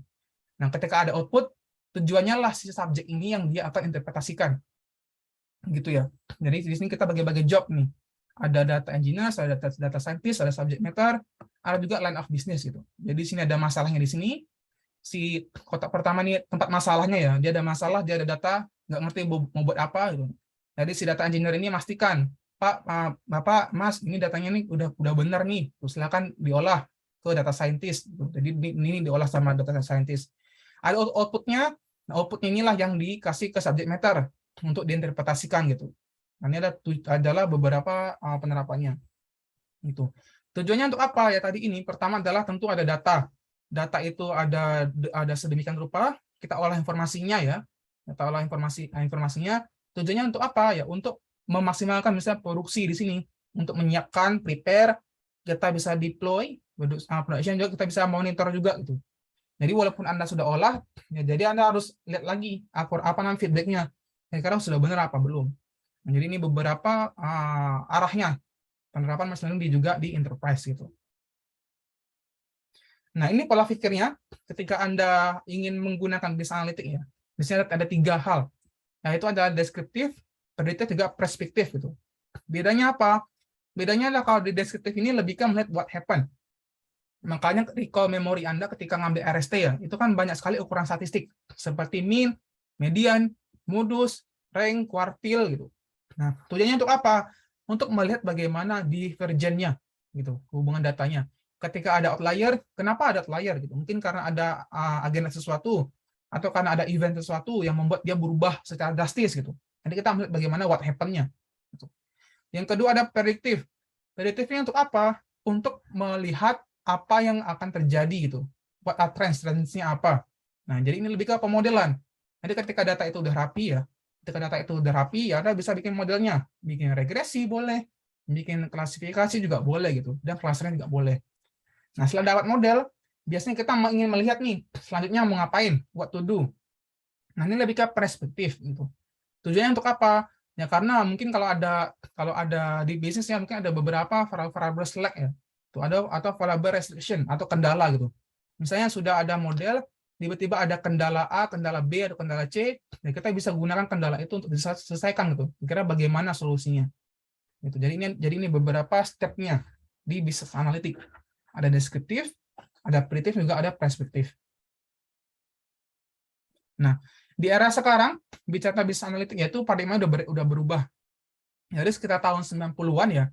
Nah, ketika ada output, tujuannya lah si subjek ini yang dia akan interpretasikan. Gitu ya. Jadi di sini kita bagi-bagi job nih. Ada data engineer, ada data scientist, ada subject matter, ada juga line of business gitu. Jadi di sini ada masalahnya di sini. Si kotak pertama nih tempat masalahnya ya. Dia ada masalah, dia ada data, nggak ngerti mau buat apa gitu. Jadi si data engineer ini memastikan, Pak, Bapak, Mas, ini datanya nih udah benar nih. Terus silakan diolah ke data scientist. Jadi ini diolah sama data scientist. Ada outputnya, outputnya inilah yang dikasih ke subject matter untuk diinterpretasikan gitu. Nah, ini adalah beberapa penerapannya. Gitu. Tujuannya untuk apa ya tadi ini? Pertama adalah tentu ada data. Data itu ada sedemikian rupa, kita olah informasinya ya. Kita olah informasinya. Tujuannya untuk apa ya? Untuk memaksimalkan misalnya produksi di sini, untuk menyiapkan, prepare, kita bisa deploy, production juga kita bisa monitor juga gitu. Jadi walaupun Anda sudah olah, ya jadi Anda harus lihat lagi apa namanya feedback-nya. Sekarang sudah benar apa belum. Nah, jadi ini beberapa arahnya penerapan machine learning juga di enterprise gitu. Nah, ini pola pikirnya ketika Anda ingin menggunakan business analytics ya. Di sini ada 3 hal. Yaitu ada deskriptif, prediktif, juga perspektif gitu. Bedanya apa? Bedanya adalah kalau di deskriptif ini lebih ke melihat what happened. Makanya recall memori Anda ketika ngambil RST ya, itu kan banyak sekali ukuran statistik seperti mean, median, modus, rank, quartile gitu. Nah, tujuannya untuk apa? Untuk melihat bagaimana divergennya gitu, hubungan datanya. Ketika ada outlier, kenapa ada outlier gitu? Mungkin karena ada agenda sesuatu atau karena ada event sesuatu yang membuat dia berubah secara drastis gitu. Nanti kita melihat bagaimana what happen-nya. Gitu. Yang kedua ada prediktif. Prediktifnya untuk apa? Untuk melihat apa yang akan terjadi gitu. What are trends-nya apa. Nah, jadi ini lebih ke pemodelan. Jadi ketika data itu udah rapi ya, ya Anda bisa bikin modelnya. Bikin regresi boleh, bikin klasifikasi juga boleh gitu, dan clustering juga boleh. Nah, setelah dapat model, biasanya kita ingin melihat nih, selanjutnya mau ngapain, what to do. Nah, ini lebih ke perspektif gitu. Tujuannya untuk apa? Ya karena mungkin kalau ada di bisnis ya mungkin ada beberapa variable select ya. Tuh ada atau variable restriction atau kendala gitu. Misalnya sudah ada model, tiba-tiba ada kendala A, kendala B, atau kendala C, dan kita bisa gunakan kendala itu untuk diselesaikan gitu. Kira bagaimana solusinya. Gitu. Jadi ini beberapa step-nya di business analytics. Ada deskriptif, ada prediktif, juga ada perspektif. Nah, di era sekarang, bicara business analytics yaitu paradigma udah berubah. Jadi sekitar tahun 90-an ya,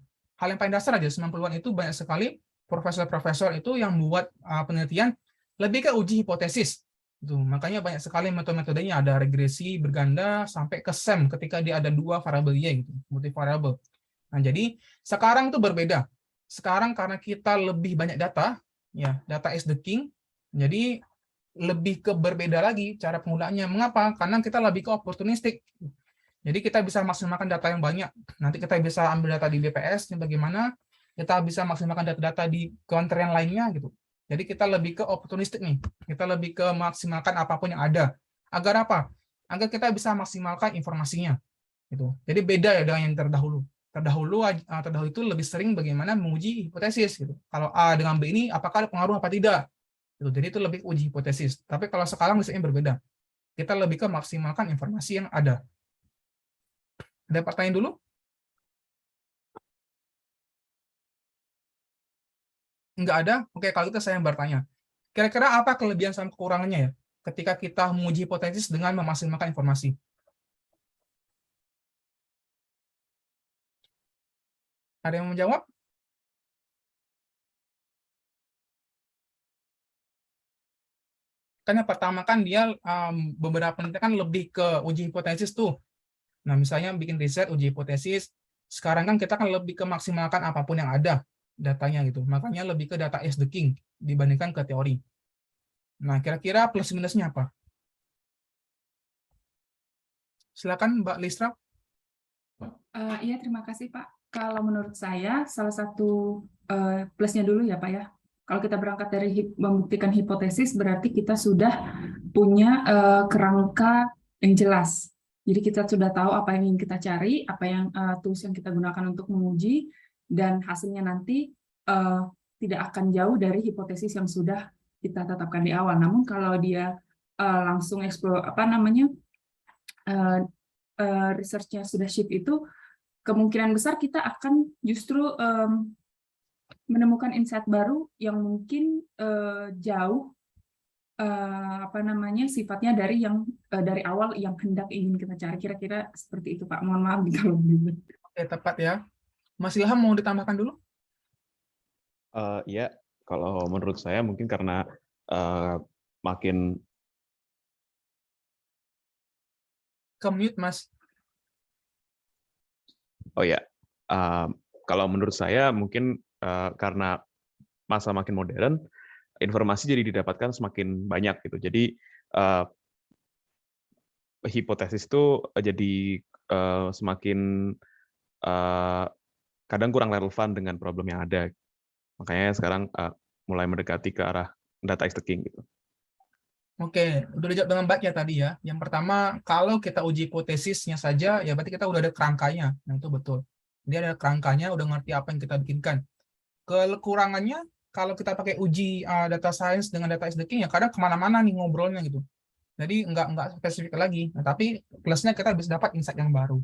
hal yang paling dasar aja, 90-an itu banyak sekali profesor-profesor itu yang membuat penelitian lebih ke uji hipotesis. Gitu. Makanya banyak sekali metode-metodenya, ada regresi berganda sampai ke SEM ketika dia ada 2 variabel Y gitu, multivariable. Nah, jadi sekarang itu berbeda. Sekarang karena kita lebih banyak data, ya, data is the king. Jadi lebih ke berbeda lagi cara penggunaannya. Mengapa? Karena kita lebih ke opportunistic. Jadi kita bisa maksimalkan data yang banyak. Nanti kita bisa ambil data di BPS, bagaimana kita bisa maksimalkan data-data di kementerian lainnya gitu. Jadi kita lebih ke opportunistic nih. Kita lebih ke maksimalkan apapun yang ada. Agar apa? Agar kita bisa maksimalkan informasinya. Gitu. Jadi beda ya dengan yang terdahulu. Terdahulu itu lebih sering bagaimana menguji hipotesis gitu. Kalau A dengan B ini apakah ada pengaruh apa tidak? Gitu. Jadi itu lebih uji hipotesis. Tapi kalau sekarang misalnya berbeda. Kita lebih ke maksimalkan informasi yang ada. Ada pertanyaan dulu? Enggak ada? Oke, kalau itu saya yang bertanya. Kira-kira apa kelebihan sama kekurangannya ya ketika kita menguji hipotesis dengan memaksimalkan informasi? Ada yang menjawab? Karena pertama kan dia beberapa penelitian kan lebih ke uji hipotesis tuh. Nah, misalnya bikin riset, uji hipotesis, sekarang kan kita kan lebih ke maksimalkan apapun yang ada datanya gitu. Makanya lebih ke data is the king dibandingkan ke teori. Nah, kira-kira plus minusnya apa? Silakan Mbak Listra. Iya, terima kasih Pak. Kalau menurut saya, salah satu plusnya dulu ya Pak ya. Kalau kita berangkat dari membuktikan hipotesis, berarti kita sudah punya kerangka yang jelas. Jadi kita sudah tahu apa yang ingin kita cari, apa yang tools yang kita gunakan untuk menguji, dan hasilnya nanti tidak akan jauh dari hipotesis yang sudah kita tetapkan di awal. Namun kalau dia langsung explore research-nya sudah shift itu, kemungkinan besar kita akan justru menemukan insight baru yang mungkin jauh sifatnya dari awal yang hendak ingin kita cari. Kira-kira seperti itu Pak. Mohon maaf kalau belum. Oke, tepat ya. Mas Ilham mau ditambahkan dulu? Ya, kalau menurut saya mungkin karena makin Ke-mute, Mas. oh ya, kalau menurut saya mungkin karena masa makin modern, informasi jadi didapatkan semakin banyak gitu. Jadi hipotesis itu jadi semakin kadang kurang relevan dengan problem yang ada. Makanya sekarang mulai mendekati ke arah data is the king gitu. Oke, udah dijawab dengan baik ya tadi ya. Yang pertama, kalau kita uji hipotesisnya saja, ya berarti kita udah ada kerangkanya. Nah, itu betul. Dia ada kerangkanya, udah ngerti apa yang kita bikinkan. Kekurangannya, kalau kita pakai uji data science dengan data is the king, ya kadang kemana-mana nih ngobrolnya gitu. Jadi nggak spesifik lagi. Nah, tapi plusnya kita bisa dapat insight yang baru.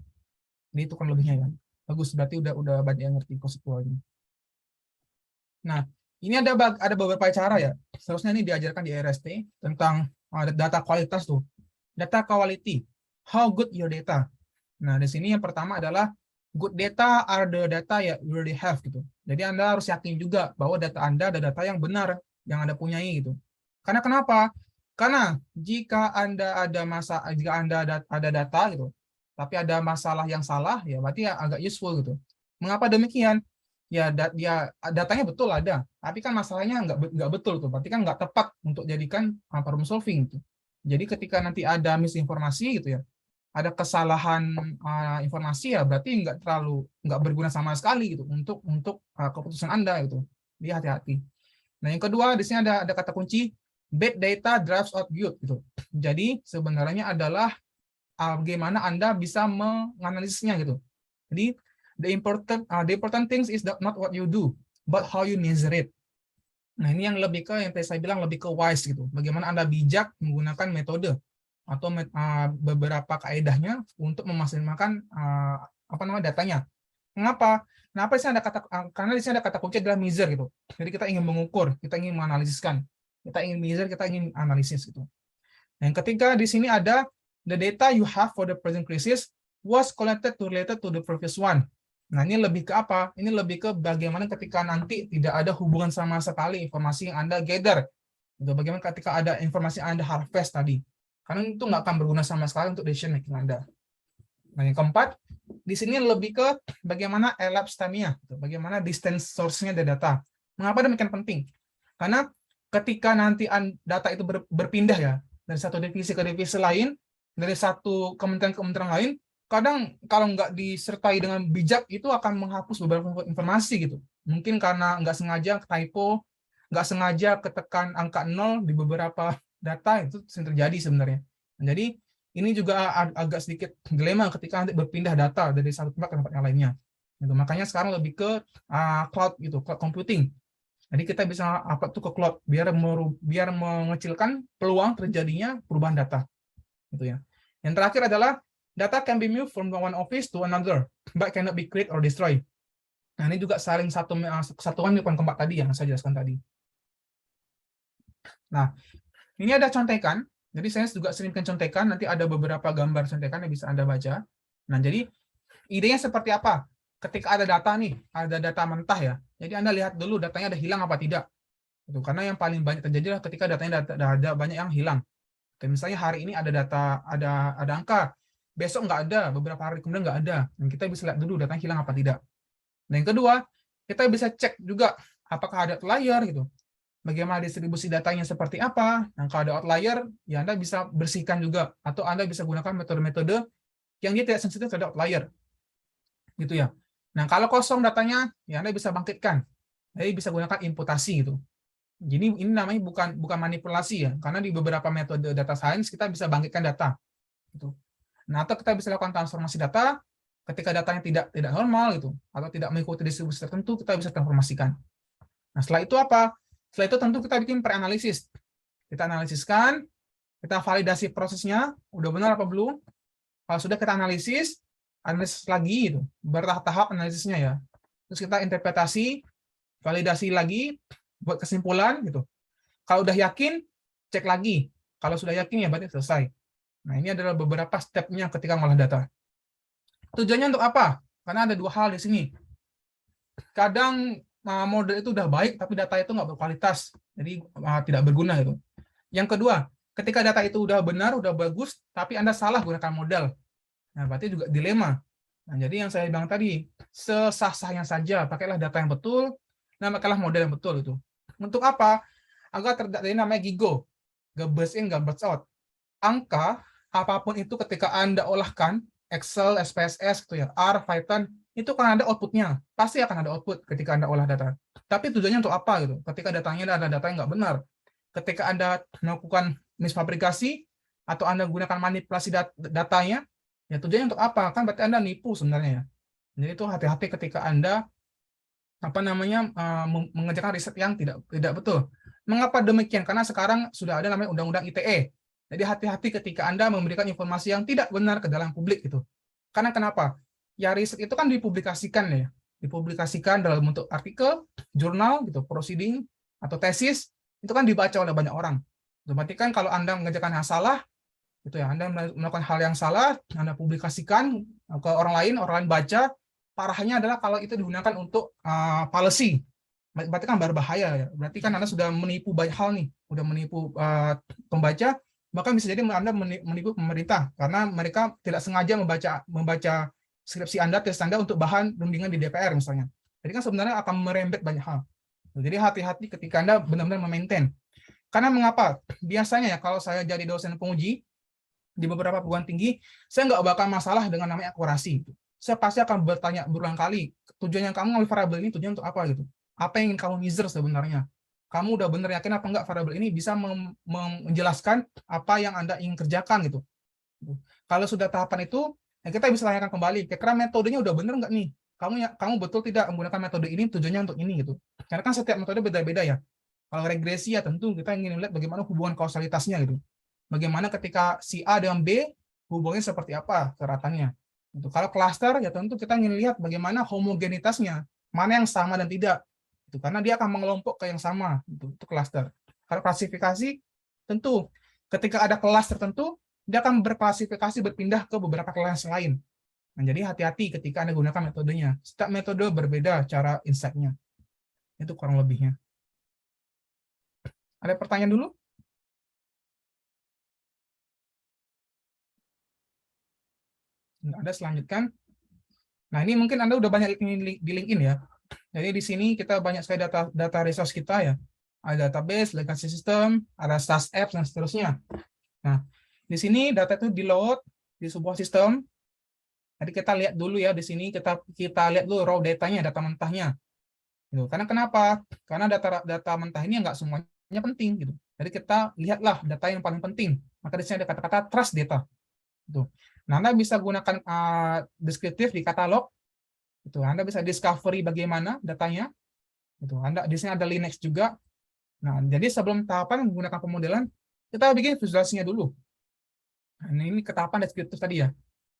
Jadi itu kan lebihnya ya. Bagus, berarti udah banyak yang ngerti konseptualnya. Nah, ini ada beberapa cara ya. Seharusnya ini diajarkan di RST tentang data kualitas tuh. Data quality. How good your data. Nah, di sini yang pertama adalah good data are the data you already have gitu. Jadi Anda harus yakin juga bahwa data Anda ada data yang benar yang Anda punyai gitu. Karena kenapa? Karena jika Anda ada data gitu, tapi ada masalah yang salah, ya berarti ya agak useful gitu. Mengapa demikian? Ya datanya betul ada, tapi kan masalahnya nggak betul tuh, berarti kan nggak tepat untuk jadikan problem solving gitu. Jadi ketika nanti ada misinformasi gitu ya, ada kesalahan informasi ya berarti nggak berguna sama sekali gitu untuk keputusan Anda gitu. Jadi hati-hati. Nah yang kedua di sini ada kata kunci bad data drives out good gitu. Jadi sebenarnya adalah bagaimana Anda bisa menganalisisnya gitu. Jadi the important things is not what you do, but how you measure it. Nah ini yang lebih ke yang tadi saya bilang lebih ke wise gitu. Bagaimana Anda bijak menggunakan metode atau beberapa kaedahnya untuk memaksimalkan datanya. Mengapa? Kenapa di sini ada karena di sini ada kata kunci adalah measure gitu. Jadi kita ingin mengukur, kita ingin menganalisiskan, kita ingin measure, kita ingin analisis gitu. Nah, yang ketiga di sini ada the data you have for the present crisis was collected related to the previous one. Nah, ini lebih ke apa? Ini lebih ke bagaimana ketika nanti tidak ada hubungan sama sekali informasi yang Anda gather. Gitu. Bagaimana ketika ada informasi yang Anda harvest tadi. Karena itu nggak akan berguna sama sekali untuk decision making Anda. Nah, yang keempat, di sini lebih ke bagaimana elapsed time-nya. Gitu. Bagaimana distance source-nya dari data. Mengapa demikian penting? Karena ketika nanti data itu berpindah ya, dari satu divisi ke divisi lain, dari satu kementerian ke kementerian lain, kadang kalau nggak disertai dengan bijak itu akan menghapus beberapa informasi gitu. Mungkin karena nggak sengaja typo, nggak sengaja ketekan angka 0 di beberapa data, itu sering terjadi sebenarnya. Nah, jadi ini juga agak sedikit dilema ketika nanti berpindah data dari satu tempat ke tempat yang lainnya. Gitu. Makanya sekarang lebih ke cloud gitu, cloud computing. Jadi kita bisa upload tuh ke cloud biar mengecilkan peluang terjadinya perubahan data. Gitu ya. Yang terakhir adalah data can be moved from one office to another, but cannot be created or destroyed. Nah, ini juga saling kesatuan dengan keempat tadi yang saya jelaskan tadi. Nah, ini ada contekan. Jadi saya juga sering bikin contekan, nanti ada beberapa gambar contekan yang bisa Anda baca. Nah, jadi idenya seperti apa? Ketika ada data nih, ada data mentah ya. Jadi Anda lihat dulu datanya ada hilang apa tidak. Itu karena yang paling banyak terjadi adalah ketika datanya ada banyak yang hilang. Kayak misalnya hari ini ada data, ada angka, besok nggak ada, beberapa hari kemudian nggak ada. Dan kita bisa lihat dulu datanya hilang apa tidak. Dan yang kedua, kita bisa cek juga apakah ada outlier gitu. Bagaimana distribusi datanya seperti apa. Nah, kalau ada outlier, ya Anda bisa bersihkan juga. Atau Anda bisa gunakan metode-metode yang dia tidak sensitif terhadap outlier. Gitu ya. Nah, kalau kosong datanya, ya Anda bisa bangkitkan. Jadi bisa gunakan imputasi gitu. Jadi ini namanya bukan manipulasi ya, karena di beberapa metode data science kita bisa bangkitkan data. Gitu. Nah, atau kita bisa lakukan transformasi data ketika datanya tidak normal gitu, atau tidak mengikuti distribusi tertentu, kita bisa transformasikan. Nah, setelah itu apa? Setelah itu tentu kita bikin pre-analisis. Kita analisiskan, kita validasi prosesnya, udah benar apa belum. Kalau sudah kita analisis lagi gitu, bertahap analisisnya ya. Terus kita interpretasi, validasi lagi, buat kesimpulan gitu. Kalau udah yakin, cek lagi. Kalau sudah yakin ya berarti selesai. Nah, ini adalah beberapa stepnya ketika ngolah data. Tujuannya untuk apa? Karena ada dua hal di sini. Kadang model itu udah baik, tapi data itu nggak berkualitas, jadi tidak berguna gitu. Yang kedua, ketika data itu udah benar, udah bagus, tapi Anda salah gunakan model. Nah, berarti juga dilema. Nah, jadi yang saya bilang tadi, sesah-sahnya saja, pakailah data yang betul, nah pakailah model yang betul itu. Untuk apa? Agar terjadi namanya GIGO, burst in, burst out. Angka, apapun itu ketika Anda olahkan, Excel, SPSS, gitu ya, R, Python, itu kan ada outputnya. Pasti akan ada output ketika Anda olah data. Tapi tujuannya untuk apa gitu? Ketika datanya ada data yang nggak benar. Ketika Anda melakukan misfabrikasi, atau Anda gunakan manipulasi datanya, ya tujuannya untuk apa? Kan berarti Anda nipu sebenarnya ya. Jadi itu hati-hati ketika Anda mengerjakan riset yang tidak betul. Mengapa demikian? Karena sekarang sudah ada namanya Undang-Undang ITE. Jadi hati-hati ketika Anda memberikan informasi yang tidak benar ke dalam publik itu. Karena kenapa? Ya riset itu kan dipublikasikan ya. Dipublikasikan dalam bentuk artikel, jurnal gitu, proceeding atau tesis, itu kan dibaca oleh banyak orang. Berarti kan kalau Anda mengerjakan hal salah, gitu ya, Anda melakukan hal yang salah, Anda publikasikan ke orang lain baca, parahnya adalah kalau itu digunakan untuk policy. Berarti kan berbahaya ya. Berarti kan Anda sudah menipu banyak hal nih, sudah menipu pembaca, bahkan bisa jadi Anda menipu pemerintah karena mereka tidak sengaja membaca skripsi Anda, tes Anda untuk bahan rundingan di DPR misalnya. Jadi kan sebenarnya akan merembet banyak hal. Jadi hati-hati ketika Anda benar-benar memaintain. Karena mengapa? Biasanya ya kalau saya jadi dosen penguji di beberapa perguruan tinggi, saya nggak bakal masalah dengan namanya akurasi. Saya pasti akan bertanya berulang kali, tujuannya kamu ngambil variabel ini tujuan untuk apa gitu? Apa yang ingin kamu measure sebenarnya? Kamu udah bener yakin apa enggak variabel ini bisa menjelaskan apa yang Anda ingin kerjakan gitu. Kalau sudah tahapan itu, ya kita bisa tanyakan kembali, kira-kira metodenya udah bener nggak nih? Kamu betul tidak menggunakan metode ini tujuannya untuk ini gitu. Karena kan setiap metode beda-beda ya. Kalau regresi ya tentu kita ingin melihat bagaimana hubungan kausalitasnya gitu. Bagaimana ketika si A dengan B hubungannya seperti apa keratannya. Gitu. Kalau klaster ya tentu kita ingin lihat bagaimana homogenitasnya, mana yang sama dan tidak. Gitu. Karena dia akan mengelompok ke yang sama gitu, itu klaster. Kalau klasifikasi tentu ketika ada kelas tertentu dia akan berklasifikasi berpindah ke beberapa kelas lain. Nah, jadi hati-hati ketika Anda gunakan metodenya. Setiap metode berbeda cara insight-nya. Itu kurang lebihnya. Ada pertanyaan dulu? Nggak ada, selanjutkan. Nah, ini mungkin Anda udah banyak di LinkedIn ya. Jadi di sini kita banyak sekali data resource kita ya. Ada database, legacy system, ada SaaS apps, dan seterusnya. Nah, di sini data itu di-load di sebuah sistem. Jadi kita lihat dulu ya di sini, kita lihat dulu raw datanya, data mentahnya. Gitu. Karena kenapa? Karena data mentah ini nggak semuanya penting gitu. Jadi kita lihatlah data yang paling penting. Maka di sini ada kata-kata trust data. Gitu. Nah, Anda bisa gunakan deskriptif di katalog. Gitu. Anda bisa discovery bagaimana datanya. Gitu. Di sini ada Linux juga. Nah, jadi sebelum tahapan menggunakan pemodelan, kita bikin visualisasinya dulu. Nah, ini ketahapan deskriptif tadi ya.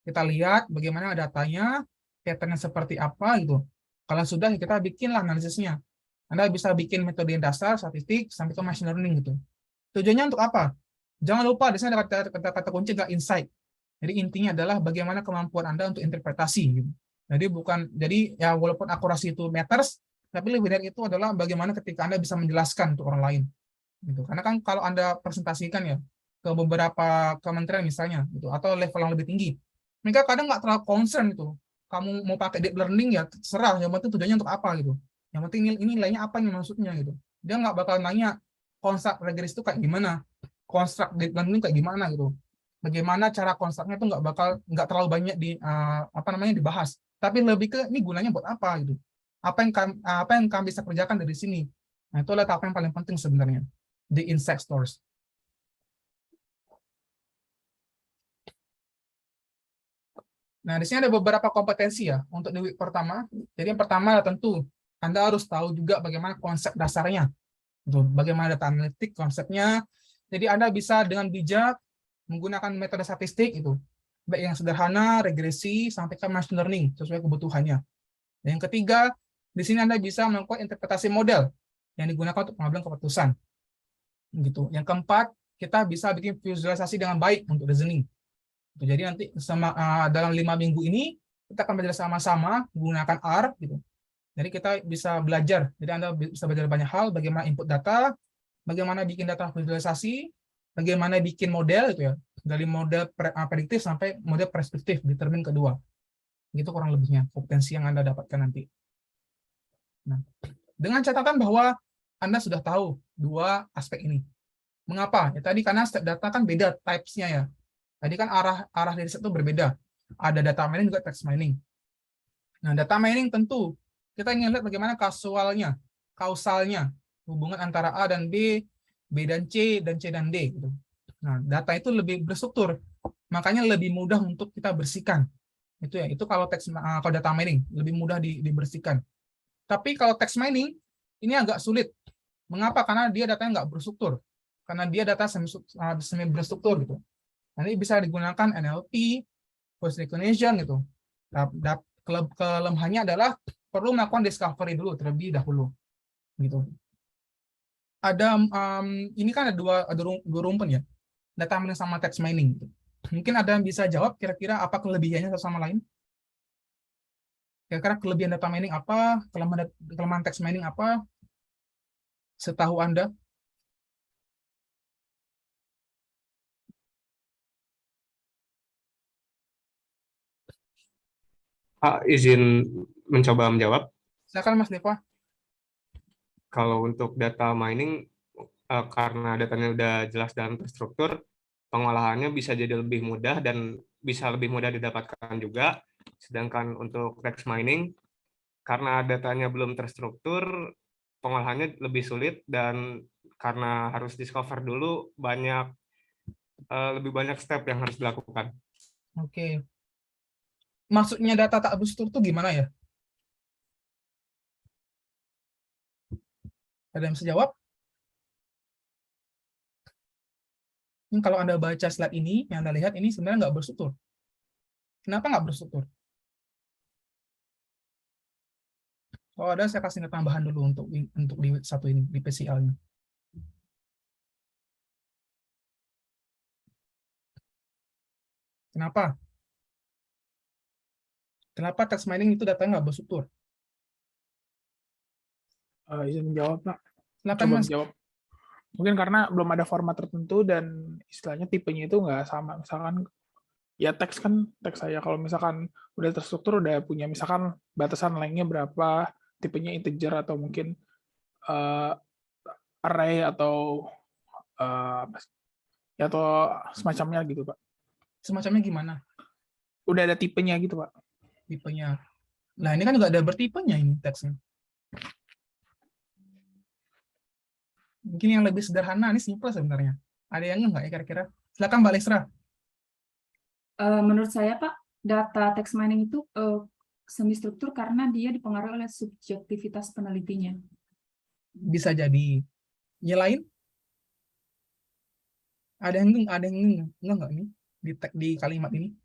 Kita lihat bagaimana datanya, pattern-nya seperti apa gitu. Kalau sudah, kita bikinlah analisisnya. Anda bisa bikin metode yang dasar, statistik, sampai ke machine learning gitu. Tujuannya untuk apa? Jangan lupa di sini ada kata kunci adalah insight. Jadi intinya adalah bagaimana kemampuan Anda untuk interpretasi gitu. Jadi ya walaupun akurasi itu matters, tapi lebih dari itu adalah bagaimana ketika Anda bisa menjelaskan untuk orang lain. Gitu. Karena kan kalau Anda presentasikan ya ke beberapa kementerian misalnya gitu, atau level yang lebih tinggi, mereka kadang nggak terlalu concern itu. Kamu mau pakai deep learning ya terserah, yang penting tujuannya untuk apa gitu. Yang penting ini nilainya apa nih maksudnya gitu. Dia nggak bakal nanya konstruk regresi itu kayak gimana, konstruk deep learning kayak gimana gitu. bagaimana cara konsepnya itu nggak terlalu banyak dibahas, tapi lebih ke ini gunanya buat apa gitu, apa yang kami bisa kerjakan dari sini. Nah, itu adalah tahap yang paling penting sebenarnya di Insight Stores. Nah, di sini ada beberapa kompetensi ya untuk di week pertama. Jadi yang pertama tentu Anda harus tahu juga bagaimana konsep dasarnya, gitu. Bagaimana data analitik konsepnya. Jadi Anda bisa dengan bijak menggunakan metode statistik itu, baik yang sederhana, regresi, sampai ke machine learning sesuai kebutuhannya. Dan yang ketiga, di sini Anda bisa melakukan interpretasi model yang digunakan untuk pengambilan keputusan. Gitu. Yang keempat, kita bisa bikin visualisasi dengan baik untuk reasoning. Jadi nanti dalam 5 minggu ini kita akan belajar sama-sama menggunakan R gitu. Jadi kita bisa belajar. Jadi Anda bisa belajar banyak hal, bagaimana input data, bagaimana bikin data visualisasi, bagaimana bikin model gitu ya. Dari model prediktif sampai model preskriptif di termin kedua. Gitu kurang lebihnya kompetensi yang Anda dapatkan nanti. Nah, dengan catatan bahwa Anda sudah tahu dua aspek ini. Mengapa? Ya tadi karena setiap data kan beda types-nya ya. Tadi kan arah dari riset itu berbeda. Ada data mining juga text mining. Nah, data mining tentu kita ingin lihat bagaimana kausalnya, hubungan antara A dan B, B dan C dan D. Gitu. Nah, data itu lebih berstruktur, makanya lebih mudah untuk kita bersihkan. Itu kalau data mining lebih mudah dibersihkan. Tapi kalau text mining ini agak sulit. Mengapa? Karena dia datanya nggak berstruktur. Karena dia data semi berstruktur gitu. Nanti bisa digunakan NLP, voice recognition gitu. Kelemahannya adalah perlu melakukan discovery dulu terlebih dahulu. Gitu. Ini kan ada dua rumpun ya, data mining sama text mining. Gitu. Mungkin ada yang bisa jawab kira-kira apa kelebihannya satu sama lain? Kira-kira kelebihan data mining apa, kelemahan text mining apa? Setahu Anda? Pak, izin mencoba menjawab. Silakan Mas Deva. Kalau untuk data mining, karena datanya udah jelas dan terstruktur, pengolahannya bisa jadi lebih mudah dan bisa lebih mudah didapatkan juga. Sedangkan untuk text mining, karena datanya belum terstruktur, pengolahannya lebih sulit dan karena harus discover dulu, lebih banyak step yang harus dilakukan. Oke. Maksudnya data tak berstruktur itu gimana ya? Ada yang bisa jawab? Ini kalau Anda baca slide ini, yang Anda lihat ini sebenarnya nggak berstruktur. Kenapa nggak berstruktur? Kalau ada, saya kasih tambahan dulu untuk di satu ini, di PCL-nya. Kenapa? Kenapa text mining itu datanya nggak berstruktur? Izin menjawab, Pak. Silakan Coba Mas. menjawab. Mungkin karena belum ada format tertentu dan istilahnya tipenya itu nggak sama. Misalkan ya teks saya kalau misalkan udah terstruktur udah punya misalkan batasan lengthnya berapa, tipenya integer atau mungkin array atau ya atau semacamnya gitu, Pak. Semacamnya gimana? Udah ada tipenya gitu, Pak. Tipenya. Nah, ini kan juga ada bertipenya ini teksnya. Mungkin yang lebih sederhana, ini simple sebenarnya. Ada yang nggak ya kira-kira? Silakan Mbak Lesra. Menurut saya, Pak, data text mining itu semi struktur karena dia dipengaruhi oleh subjektivitas penelitinya. Bisa jadi. Yang lain? Ada yang enggak nih di kalimat ini?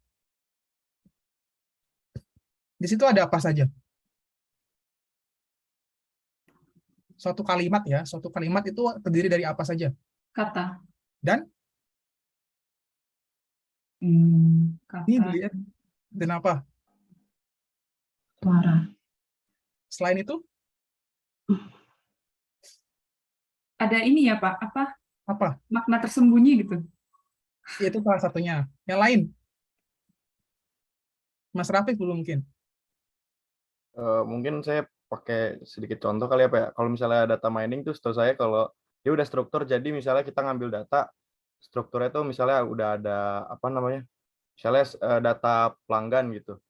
Di situ ada apa saja? Suatu kalimat ya, suatu kalimat itu terdiri dari apa saja? Kata. Dan? Kata. Ini dilihat dan apa? Suara. Selain itu? Ada ini ya, Pak, Apa? makna tersembunyi gitu. Itu salah satunya. Yang lain? Mas Rafiq belum mungkin. Mungkin saya pakai sedikit contoh kali ya Pak. Kalau misalnya data mining tuh setahu saya kalau dia udah struktur, jadi misalnya kita ngambil data strukturnya tuh misalnya udah ada apa namanya, misalnya data pelanggan gitu.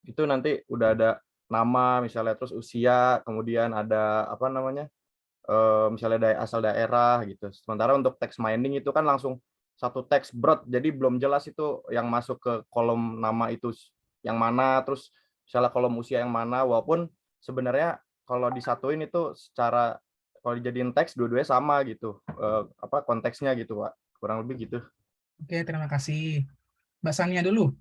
Itu nanti udah ada nama misalnya, terus usia, kemudian ada apa namanya, misalnya asal daerah gitu. Sementara untuk text mining itu kan langsung satu teks broad, jadi belum jelas itu yang masuk ke kolom nama itu yang mana, terus misalnya kolom usia yang mana, walaupun sebenarnya kalau disatuin itu secara kalau dijadiin teks dua-duanya sama gitu, apa konteksnya gitu, Pak. Kurang lebih gitu. Oke, terima kasih. Mbak Sania dulu.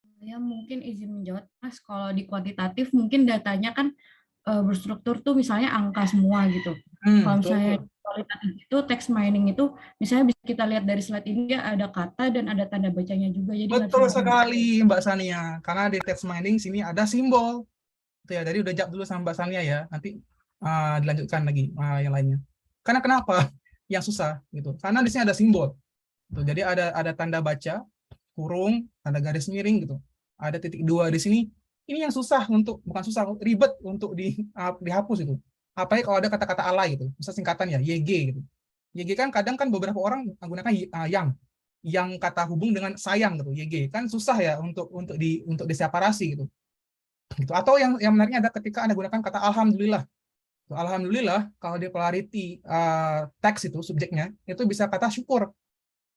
Saya mungkin izin menjawab, Mas. Kalau di kuantitatif mungkin datanya kan berstruktur tuh misalnya angka semua gitu. Kalau misalnya kualitatif itu text mining itu misalnya bisa kita lihat dari slide ini ya, ada kata dan ada tanda bacanya juga. Jadi Betul sekali Mbak Sania, karena di text mining sini ada simbol. Itu ya, tadi udah jawab dulu sama Mbak Sania ya. Nanti dilanjutkan lagi yang lainnya. Karena kenapa? Yang susah gitu. Karena di sini ada simbol. Gitu. Jadi ada tanda baca, kurung, tanda garis miring gitu. Ada titik 2 di sini. Ini yang susah untuk, bukan susah, ribet untuk dihapus itu. Apalagi kalau ada kata-kata alay gitu. Misal singkatan ya, YG gitu. YG kan kadang kan beberapa orang menggunakan yang kata hubung dengan sayang gitu, YG. Kan susah ya untuk diseparasi gitu. Gitu. Atau yang menariknya ada ketika Anda gunakan kata alhamdulillah. Alhamdulillah kalau di polarity teks itu subjeknya itu bisa kata syukur.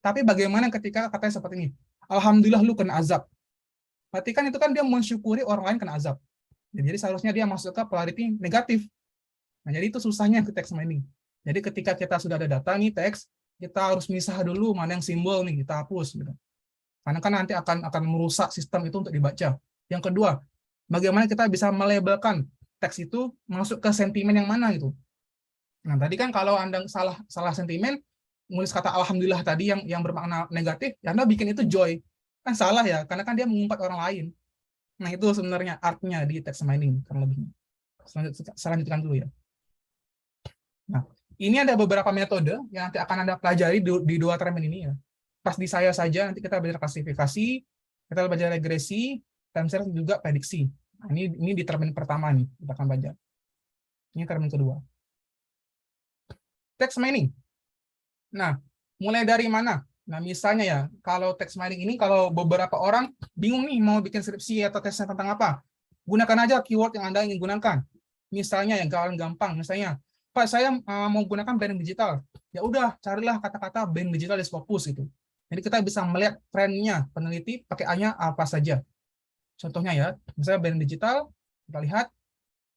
Tapi bagaimana ketika katanya seperti ini? Alhamdulillah lu kena azab. Berarti kan itu kan dia mensyukuri orang lain kena azab. Jadi seharusnya dia masuk ke polarity negatif. Nah, jadi itu susahnya ke text mining. Jadi ketika kita sudah ada data nih teks, kita harus misah dulu mana yang simbol nih, kita hapus gitu. Karena kan nanti akan merusak sistem itu untuk dibaca. Yang kedua, bagaimana kita bisa melabelkan teks itu masuk ke sentimen yang mana gitu. Nah, tadi kan kalau Anda salah sentimen, nulis kata alhamdulillah tadi yang bermakna negatif, ya Anda bikin itu joy. Kan salah ya, karena kan dia mengumpat orang lain. Nah, itu sebenarnya artnya di text mining kurang lebihnya. Selanjutkan dulu ya. Nah, ini ada beberapa metode yang nanti akan Anda pelajari di 2 termin ini ya. Pas di saya saja nanti kita belajar klasifikasi, kita belajar regresi, time series juga prediksi. Nah, ini di termin pertama nih kita akan belajar. Ini termin kedua. Text mining. Nah, mulai dari mana? Nah, misalnya ya, kalau text mining ini kalau beberapa orang bingung nih mau bikin skripsi atau tesnya tentang apa, gunakan aja keyword yang Anda ingin gunakan. Misalnya yang gampang, misalnya, Pak, saya mau gunakan branding digital. Ya udah, carilah kata-kata branding digital di Scopus itu. Jadi kita bisa melihat trennya, peneliti pakai A-nya apa saja. Contohnya ya, misalnya branding digital, kita lihat.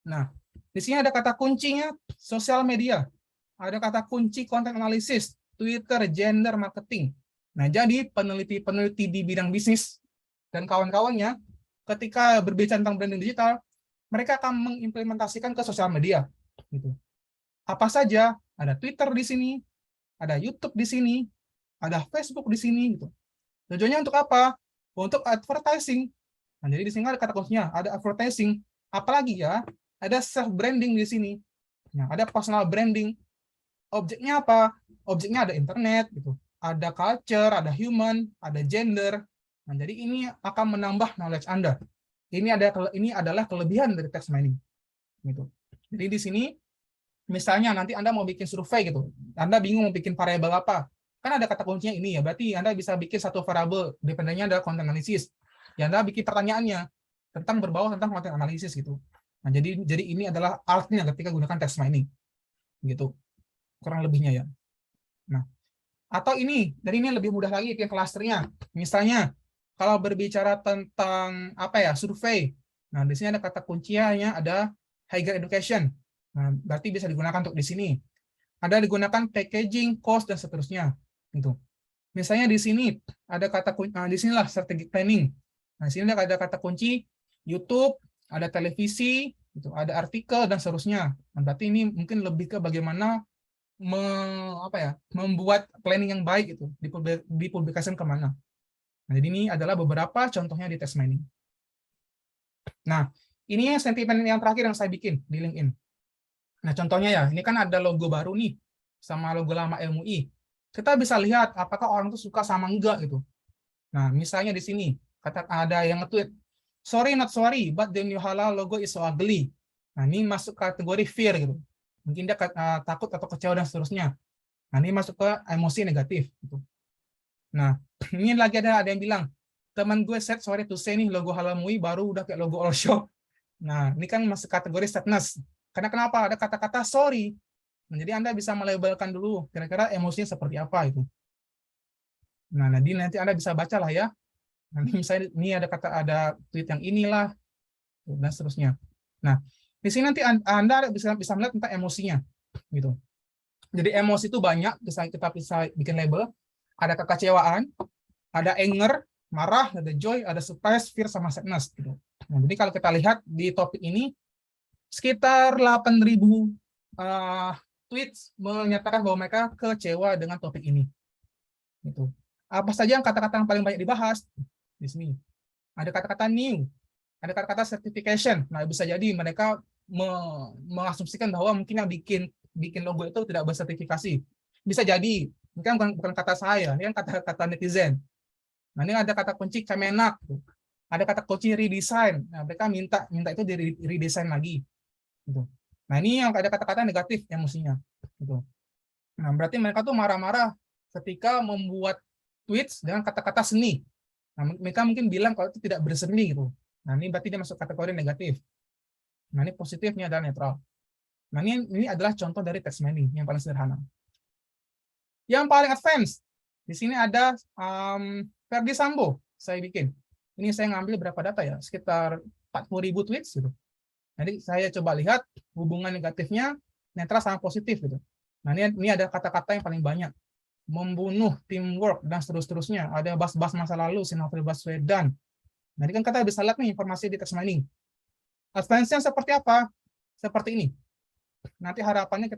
Nah, di sini ada kata kuncinya sosial media. Ada kata kunci content analysis, Twitter, gender, marketing. Nah, jadi peneliti-peneliti di bidang bisnis dan kawan-kawannya ketika berbicara tentang branding digital, mereka akan mengimplementasikan ke sosial media. Gitu. Apa saja? Ada Twitter di sini, ada YouTube di sini, ada Facebook di sini. Gitu. Tujuannya untuk apa? Untuk advertising. Nah, jadi di sini ada kata kuncinya, ada advertising. Apalagi ya? Ada self branding di sini. Nah, ada personal branding. Objeknya apa? Objeknya ada internet, gitu. Ada culture, ada human, ada gender. Nah, jadi ini akan menambah knowledge Anda. Ini adalah kelebihan dari text mining. Gitu. Jadi di sini, misalnya nanti Anda mau bikin survei gitu, Anda bingung mau bikin variabel apa? Kan ada kata kuncinya ini ya, berarti Anda bisa bikin satu variabel, dependennya ada content analysis. Ya Anda bikin pertanyaannya berbau tentang content analysis gitu. Nah, jadi ini adalah artnya ketika gunakan text mining. Gitu. Kurang lebihnya ya. Nah, atau ini, dan ini lebih mudah lagi bikin klasternya. Misalnya, kalau berbicara tentang survei. Nah, di sini ada kata kuncinya, ada higher education. Nah, berarti bisa digunakan untuk di sini. Ada digunakan packaging, cost, dan seterusnya. Gitu. Misalnya di sini ada kata kunci, di sinilah strategic planning. Nah, di sini ada kata kunci YouTube, ada televisi, gitu, ada artikel, dan seterusnya. Nah, berarti ini mungkin lebih ke bagaimana membuat planning yang baik itu dipublikasikan kemana. Nah, jadi ini adalah beberapa contohnya di text mining. Nah, ini sentimen yang terakhir yang saya bikin di LinkedIn. Nah, contohnya ya, ini kan ada logo baru nih sama logo lama LMUI. Kita bisa lihat apakah orang itu suka sama enggak gitu. Nah, misalnya di sini ada yang nge-tweet, "Sorry not sorry, but the new halal logo is so ugly." Nah, ini masuk kategori fear gitu. Mungkin dia takut atau kecewa dan seterusnya. Nah, ini masuk ke emosi negatif. Gitu. Nah, ini lagi ada yang bilang, teman gue set, sorry to say nih, logo Halal MUI baru udah kayak logo All Shop. Nah, ini kan masuk kategori sadness. Karena kenapa? Ada kata-kata sorry. Nah, jadi Anda bisa melabelkan dulu, kira-kira emosinya seperti apa itu. Nah, nanti Anda bisa baca lah ya. Nanti misalnya ini ada tweet yang inilah, dan seterusnya. Nah, di sini nanti Anda bisa melihat tentang emosinya, gitu. Jadi emosi itu banyak, kita bisa bikin label. Ada kekecewaan, ada anger, marah, ada joy, ada surprise, fear, sama sadness. Gitu. Nah, jadi kalau kita lihat di topik ini, sekitar 8.000 tweets menyatakan bahwa mereka kecewa dengan topik ini. Gitu. Apa saja yang kata-kata yang paling banyak dibahas? Di sini. Ada kata-kata new, ada kata-kata certification. Nah, bisa jadi mereka mengasumsikan bahwa mungkin yang bikin logo itu tidak bersertifikasi. Bisa jadi, ini kan bukan kata saya, ini kan kata-kata netizen. Nah, ini ada kata kunci Kemenak, ada kata kunci redesign. Nah, mereka minta itu di redesign lagi. Gitu. Nah, ini yang ada kata-kata negatif emosinya. Gitu. Nah, berarti mereka tuh marah-marah ketika membuat tweets dengan kata-kata seni. Nah, mereka mungkin bilang kalau itu tidak berseni gitu. Nah, ini berarti dia masuk kategori negatif. Nah, ini positifnya adalah netral. Nah, ini adalah contoh dari text mining yang paling sederhana. Yang paling advance, di sini ada Ferdi Sambo, saya bikin. Ini saya ngambil berapa data ya? Sekitar 40.000 tweets gitu. Jadi saya coba lihat hubungan negatifnya netral sama positif gitu. Nah, ini ada kata-kata yang paling banyak. Membunuh, teamwork, dan seterusnya. Ada bahas-bahas masa lalu, si Novel Baswedan. Nah, ini kan kita bisa lihat nih informasi di text mining. Advance-nya seperti apa? Seperti ini. Nanti harapannya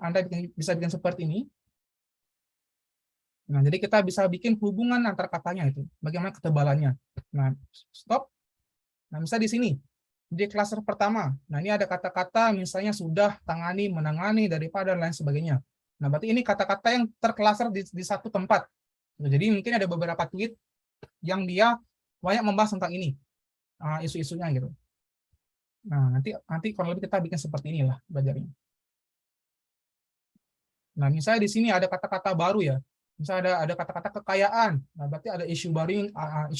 Anda bisa bikin seperti ini. Nah, jadi kita bisa bikin hubungan antar katanya itu. Bagaimana ketebalannya. Nah, stop. Nah, misalnya di sini. Di klaster pertama. Nah, ini ada kata-kata misalnya sudah, tangani, menangani, daripada, dan lain sebagainya. Nah, berarti ini kata-kata yang terklaster di satu tempat. Nah, jadi mungkin ada beberapa tweet yang dia banyak membahas tentang ini, isu-isunya gitu. Nah, nanti kurang lebih kita bikin seperti inilah belajarnya. Nah, misalnya di sini ada kata-kata baru ya. Misalnya ada kata-kata kekayaan. Nah, berarti ada isu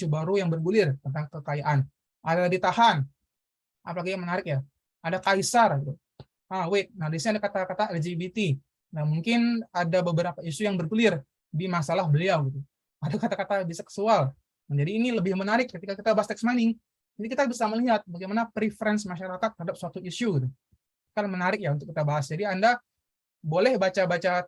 baru yang bergulir tentang kekayaan. Ada ditahan. Apalagi yang menarik ya. Ada kaisar gitu. Nah, di sini ada kata-kata LGBT. Nah, mungkin ada beberapa isu yang bergulir di masalah beliau gitu. Ada kata-kata biseksual. Nah, jadi ini lebih menarik ketika kita bahas text mining. Jadi kita bisa melihat bagaimana preference masyarakat terhadap suatu isu gitu. Kan menarik ya untuk kita bahas. Jadi Anda boleh baca-baca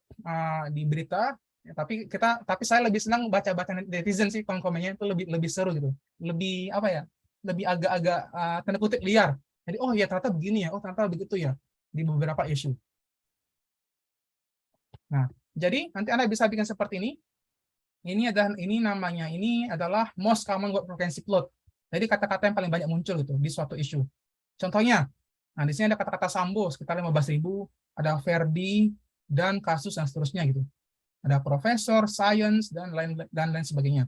di berita, ya, tapi saya lebih senang baca-baca netizen sih, komen-komennya itu lebih seru gitu. Lebih apa ya? Lebih agak-agak tanda kutip liar. Jadi oh ya ternyata begini ya, oh ternyata begitu ya di beberapa isu. Nah, jadi nanti Anda bisa bikin seperti ini. Ini adalah most common word frequency plot. Jadi kata-kata yang paling banyak muncul gitu di suatu isu. Contohnya, nah di sini ada kata-kata Sambo sekitar 15.000, ada Ferdi dan kasus dan seterusnya gitu. Ada profesor, science dan lain sebagainya.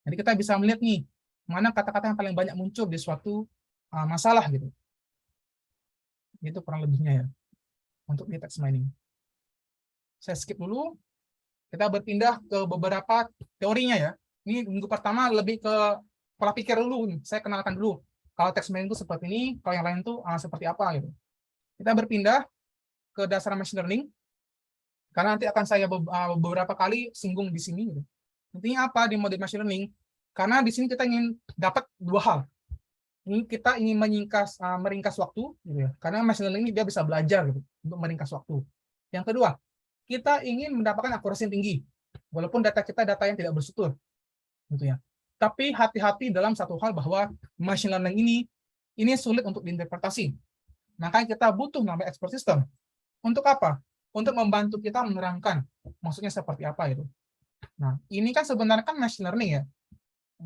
Jadi kita bisa melihat nih mana kata-kata yang paling banyak muncul di suatu masalah gitu. Itu kurang lebihnya ya untuk di text mining. Saya skip dulu. Kita berpindah ke beberapa teorinya ya. Ini minggu pertama lebih ke pola pikir dulu. Saya kenalkan dulu. Kalau text mining itu seperti ini, kalau yang lain itu seperti apa gitu. Kita berpindah ke dasar machine learning. Karena nanti akan saya beberapa kali singgung di sini. Gitu. Intinya apa di model machine learning? Karena di sini kita ingin dapat dua hal. Ini kita ingin meringkas waktu, gitu ya. Karena machine learning ini dia bisa belajar gitu, untuk meringkas waktu. Yang kedua, kita ingin mendapatkan akurasi yang tinggi, walaupun data kita data yang tidak berstruktur, gitu ya. Tapi hati-hati dalam satu hal bahwa machine learning ini sulit untuk diinterpretasi. Makanya kita butuh namanya expert system. Untuk apa? Untuk membantu kita menerangkan maksudnya seperti apa itu. Nah, ini kan sebenarnya kan machine learning ya.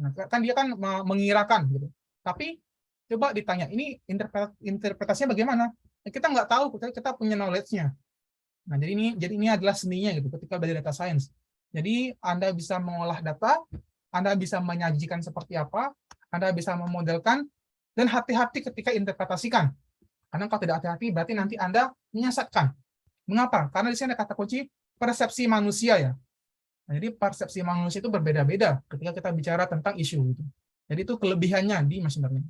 Nah, kan dia kan mengirakan gitu. Tapi coba ditanya, ini interpretasinya bagaimana? Kita nggak tahu, kita punya knowledge-nya. Nah, jadi ini adalah seninya gitu ketika belajar data science. Jadi Anda bisa mengolah data, Anda bisa menyajikan seperti apa, Anda bisa memodelkan, dan hati-hati ketika interpretasikan. Karena kalau tidak hati-hati berarti nanti Anda menyesatkan. Mengapa? Karena di sini ada kata kunci persepsi manusia ya. Nah, jadi persepsi manusia itu berbeda-beda ketika kita bicara tentang isu itu. Jadi itu kelebihannya di machine learning.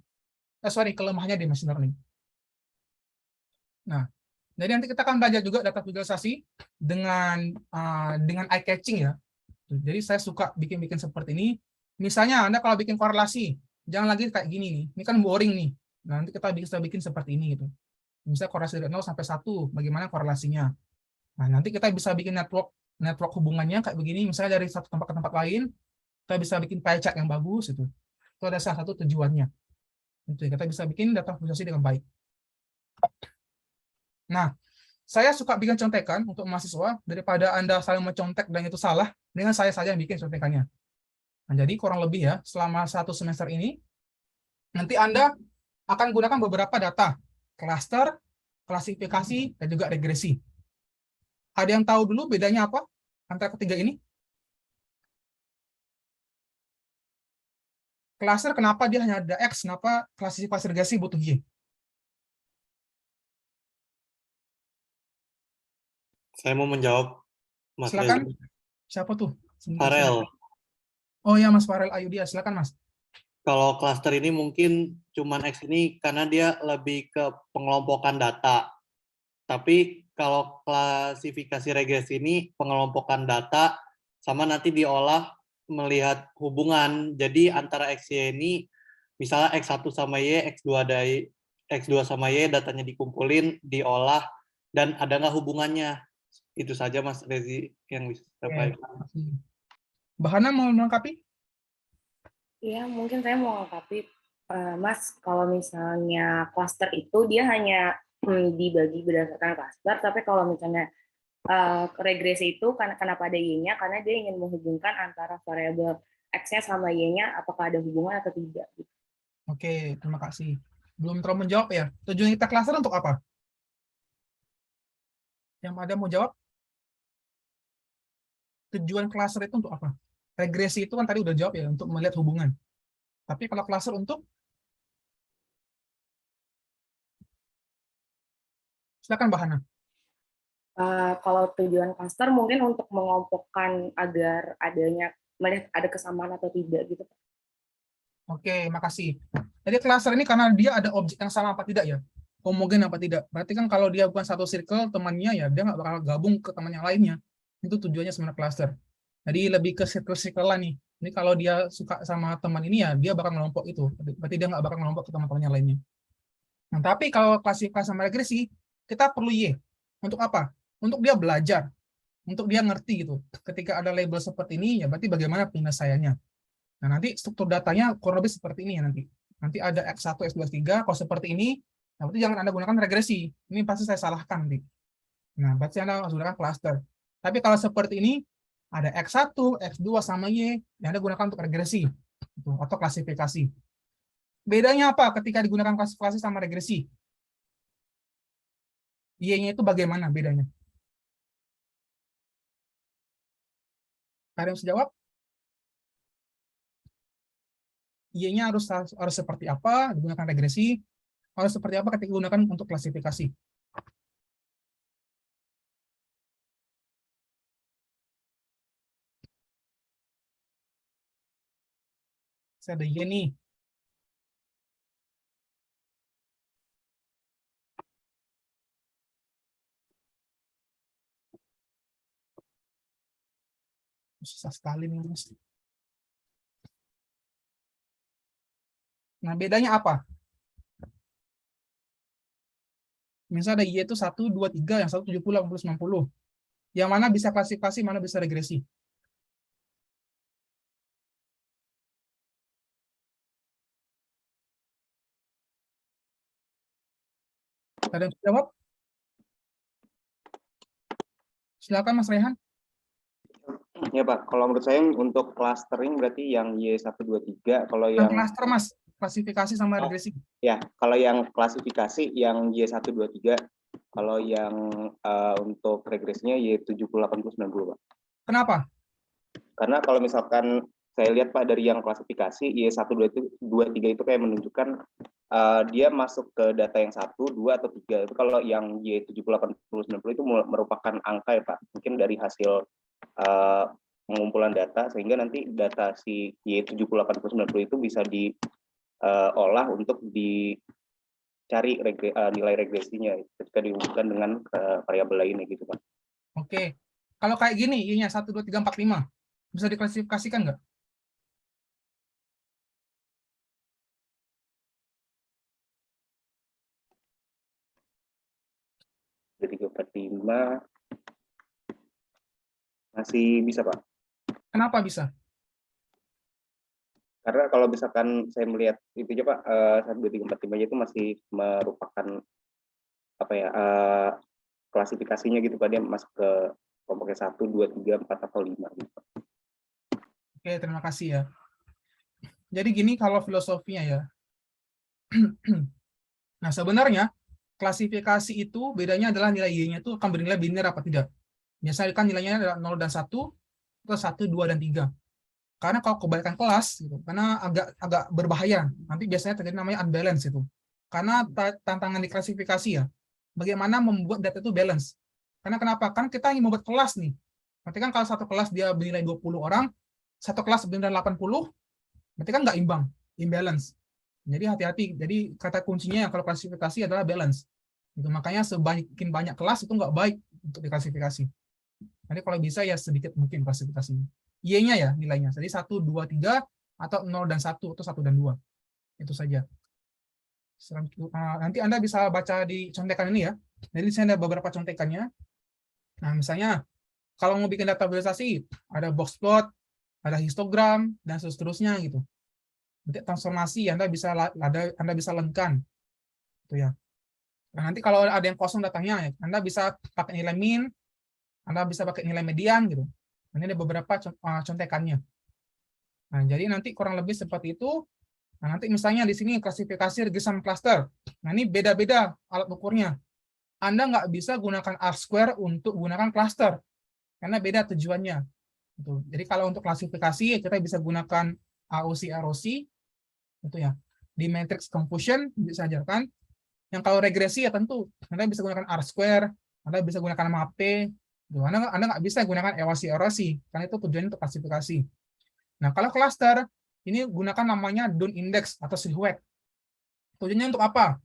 Kelemahannya di machine learning. Nah, jadi nanti kita akan belajar juga data visualisasi dengan eye catching ya. Jadi saya suka bikin-bikin seperti ini. Misalnya Anda kalau bikin korelasi, jangan lagi kayak gini nih. Ini kan boring nih. Nah, nanti kita bisa bikin seperti ini gitu. Misalnya korelasi dari 0 sampai 1, bagaimana korelasinya. Nah, nanti kita bisa bikin network hubungannya kayak begini, misalnya dari satu tempat ke tempat lain, kita bisa bikin pie chart yang bagus itu. Itu ada salah satu tujuannya. Itu kita bisa bikin data visualisasi dengan baik. Nah, saya suka bikin contekan untuk mahasiswa daripada Anda saling mencontek dan itu salah, dengan saya saja yang bikin contekannya. Nah, jadi kurang lebih ya, selama 1 semester ini, nanti Anda akan gunakan beberapa data, klaster, klasifikasi, dan juga regresi. Ada yang tahu dulu bedanya apa antara ketiga ini? Klaster kenapa dia hanya ada X, kenapa klasifikasi regresi butuh Y? Saya mau menjawab, Mas Silakan. Reza. Siapa tuh? Farel. Oh ya, Mas Farel Ayudia, silakan Mas. Kalau klaster ini mungkin cuman X ini karena dia lebih ke pengelompokan data. Tapi kalau klasifikasi regresi ini pengelompokan data sama nanti diolah melihat hubungan. Jadi antara XY ini misalnya X1 sama Y, X2 sama Y datanya dikumpulin, diolah, dan ada nggak hubungannya. Itu saja Mas Rezi yang bisa saya sampaikan. Mbak Hana mau melengkapi? Iya, mungkin saya mau melengkapi, Mas, kalau misalnya klaster itu dia hanya dibagi berdasarkan klaster, tapi kalau misalnya regresi itu kenapa ada Y-nya, karena dia ingin menghubungkan antara variabel X-nya sama Y-nya, apakah ada hubungan atau tidak. Oke, terima kasih. Belum terlalu menjawab ya. Tujuan kita klaster untuk apa? Yang ada mau jawab? Tujuan klaster itu untuk apa? Regresi itu kan tadi udah jawab ya, untuk melihat hubungan. Tapi kalau klaster untuk? Silakan Mbak Hana. Kalau tujuan klaster mungkin untuk mengelompokkan agar adanya melihat ada kesamaan atau tidak gitu. Oke, makasih. Jadi klaster ini karena dia ada objek yang sama apa tidak ya? Homogen apa tidak? Berarti kan kalau dia bukan satu circle temannya ya dia nggak bakal gabung ke teman yang lainnya. Itu tujuannya sebenarnya klaster. Jadi lebih ke circle-circle nih. Ini kalau dia suka sama teman ini ya dia bakal ngelompok itu. Berarti dia nggak bakal ngelompok ke teman-teman yang lainnya. Nah, tapi kalau klasifikasi sama regresi, kita perlu Y. Untuk apa? Untuk dia belajar. Untuk dia ngerti gitu. Ketika ada label seperti ini, ya berarti bagaimana penyelesaiannya. Nah, nanti struktur datanya kurang lebih seperti ini ya nanti. Nanti ada X1, X2, X3. Kalau seperti ini, nah berarti jangan Anda gunakan regresi. Ini pasti saya salahkan nanti. Nah, berarti Anda harus gunakan cluster. Tapi kalau seperti ini, ada X1, X2 sama Y, yang Anda gunakan untuk regresi. Atau klasifikasi. Bedanya apa ketika digunakan klasifikasi sama regresi? Y-nya itu bagaimana bedanya? Ada yang bisa jawab? Y-nya harus seperti apa digunakan regresi, harus seperti apa ketika digunakan untuk klasifikasi. Saya ada Y nih. Susah sekali nih, Mas. Nah, bedanya apa? Misalnya ada Y itu 1, 2, 3, yang 1, 70, 80, 90. Yang mana bisa klasifikasi, mana bisa regresi. Ada yang jawab? Silakan Mas Rehan. Ya Pak, kalau menurut saya untuk clustering berarti yang Y1, 2, 3, kalau yang cluster Mas, klasifikasi sama regresi. Ya, kalau yang klasifikasi yang Y1, 2, 3, kalau yang untuk regresinya Y70, 80, 90 Pak. Kenapa? Karena kalau misalkan saya lihat Pak dari yang klasifikasi Y1, 2, 3 itu kayak menunjukkan dia masuk ke data yang 1, 2, atau 3. Itu kalau yang Y70, 80, 90 itu merupakan angka ya Pak. Mungkin dari hasil pengumpulan data, sehingga nanti data si Y70, 80, 90 itu bisa diolah untuk dicari nilai regresinya ketika dihubungkan dengan variabel lainnya gitu Pak. Oke. Kalau kayak gini, Y-nya 1, 2, 3, 4, 5, bisa diklasifikasikan nggak? 3, 4, 5 masih bisa Pak. Kenapa bisa? Karena kalau misalkan saya melihat itu aja Pak, 1, 2, 3, 4, 5 itu masih merupakan apa ya, klasifikasinya gitu Pak, dia masuk ke kelompoknya 1, 2, 3, 4, atau 5 gitu. Oke, terima kasih ya. Jadi gini kalau filosofinya ya. Nah, sebenarnya klasifikasi itu bedanya adalah nilai Y-nya itu akan bernilai biner apa tidak. Biasanya kan nilainya adalah 0 dan 1, atau 1, 2, dan 3. Karena kalau kebalikan kelas, gitu, karena agak berbahaya. Nanti biasanya terjadi namanya unbalance itu. Karena tantangan di klasifikasi ya, bagaimana membuat data itu balance. Karena kenapa? Kan kita ingin membuat kelas nih. Berarti kan kalau satu kelas dia bernilai 20 orang, satu kelas bernilai 80, berarti kan nggak imbang, imbalance. Jadi hati-hati. Jadi kata kuncinya kalau klasifikasi adalah balance. Itu makanya semakin banyak kelas itu nggak baik untuk diklasifikasi. Jadi kalau bisa ya sedikit mungkin klasifikasinya. Y-nya ya nilainya. Jadi 1, 2, 3 atau 0 dan 1 atau 1 dan 2. Itu saja. Nanti Anda bisa baca di contekan ini ya. Jadi di sini ada beberapa contekannya. Nah, misalnya kalau mau bikin data visualisasi, ada box plot, ada histogram, dan seterusnya gitu. Nanti transformasi Anda bisa lengkan. Itu ya. Nah, nanti kalau ada yang kosong datanya, Anda bisa pakai nilai min, Anda bisa pakai nilai median gitu. Ini ada beberapa contekannya. Nah, jadi nanti kurang lebih seperti itu. Nah, nanti misalnya di sini klasifikasi regression cluster. Nah, ini beda-beda alat ukurnya. Anda nggak bisa gunakan R-square untuk gunakan cluster, karena beda tujuannya. Jadi kalau untuk klasifikasi, kita bisa gunakan AOC, itu ya. Di matrix confusion bisa ajarkan. Yang kalau regresi ya tentu, Anda bisa gunakan R-square, Anda bisa gunakan MAP, Anda nggak bisa gunakan erosi, karena itu tujuannya untuk klasifikasi. Nah, kalau cluster, ini gunakan namanya Dunn index atau silhouette. Tujuannya untuk apa?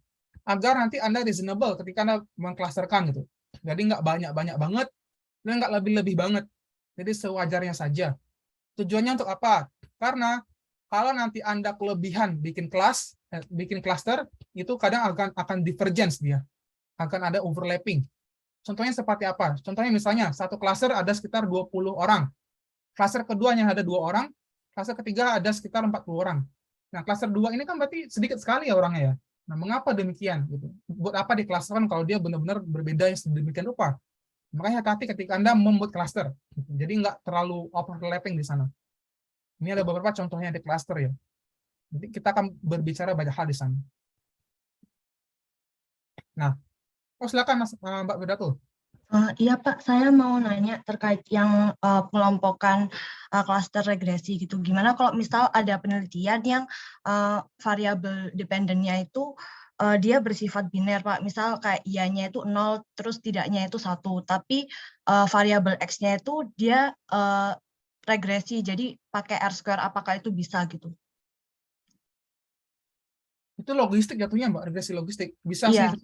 Agar nanti Anda reasonable ketika Anda mengklasterkan gitu. Jadi nggak banyak-banyak banget, dan nggak lebih-lebih banget. Jadi sewajarnya saja. Tujuannya untuk apa? Karena kalau nanti Anda kelebihan bikin cluster, itu kadang akan divergence dia. Akan ada overlapping. Contohnya seperti apa? Contohnya misalnya, satu cluster ada sekitar 20 orang. Cluster keduanya ada 2 orang, cluster ketiga ada sekitar 40 orang. Nah, cluster 2 ini kan berarti sedikit sekali ya orangnya ya. Nah, mengapa demikian? Gitu. Buat apa diklasterkan kalau dia benar-benar berbeda yang sedemikian rupa? Makanya hati-hati ketika Anda membuat cluster. Jadi nggak terlalu overlapping di sana. Ini ada beberapa contohnya di cluster ya. Nanti kita akan berbicara banyak hal di sana. Nah, silakan Mas Mbak Bedatul. Iya Pak, saya mau nanya terkait yang pengelompokan klaster regresi gitu. Gimana kalau misal ada penelitian yang variabel dependennya itu dia bersifat biner Pak. Misal kayak iya-nya itu 0, terus tidaknya itu 1. Tapi variabel X-nya itu dia regresi, jadi pakai R-square, apakah itu bisa gitu? Itu logistik jatuhnya Mbak, regresi logistik. Bisa Iya. sih,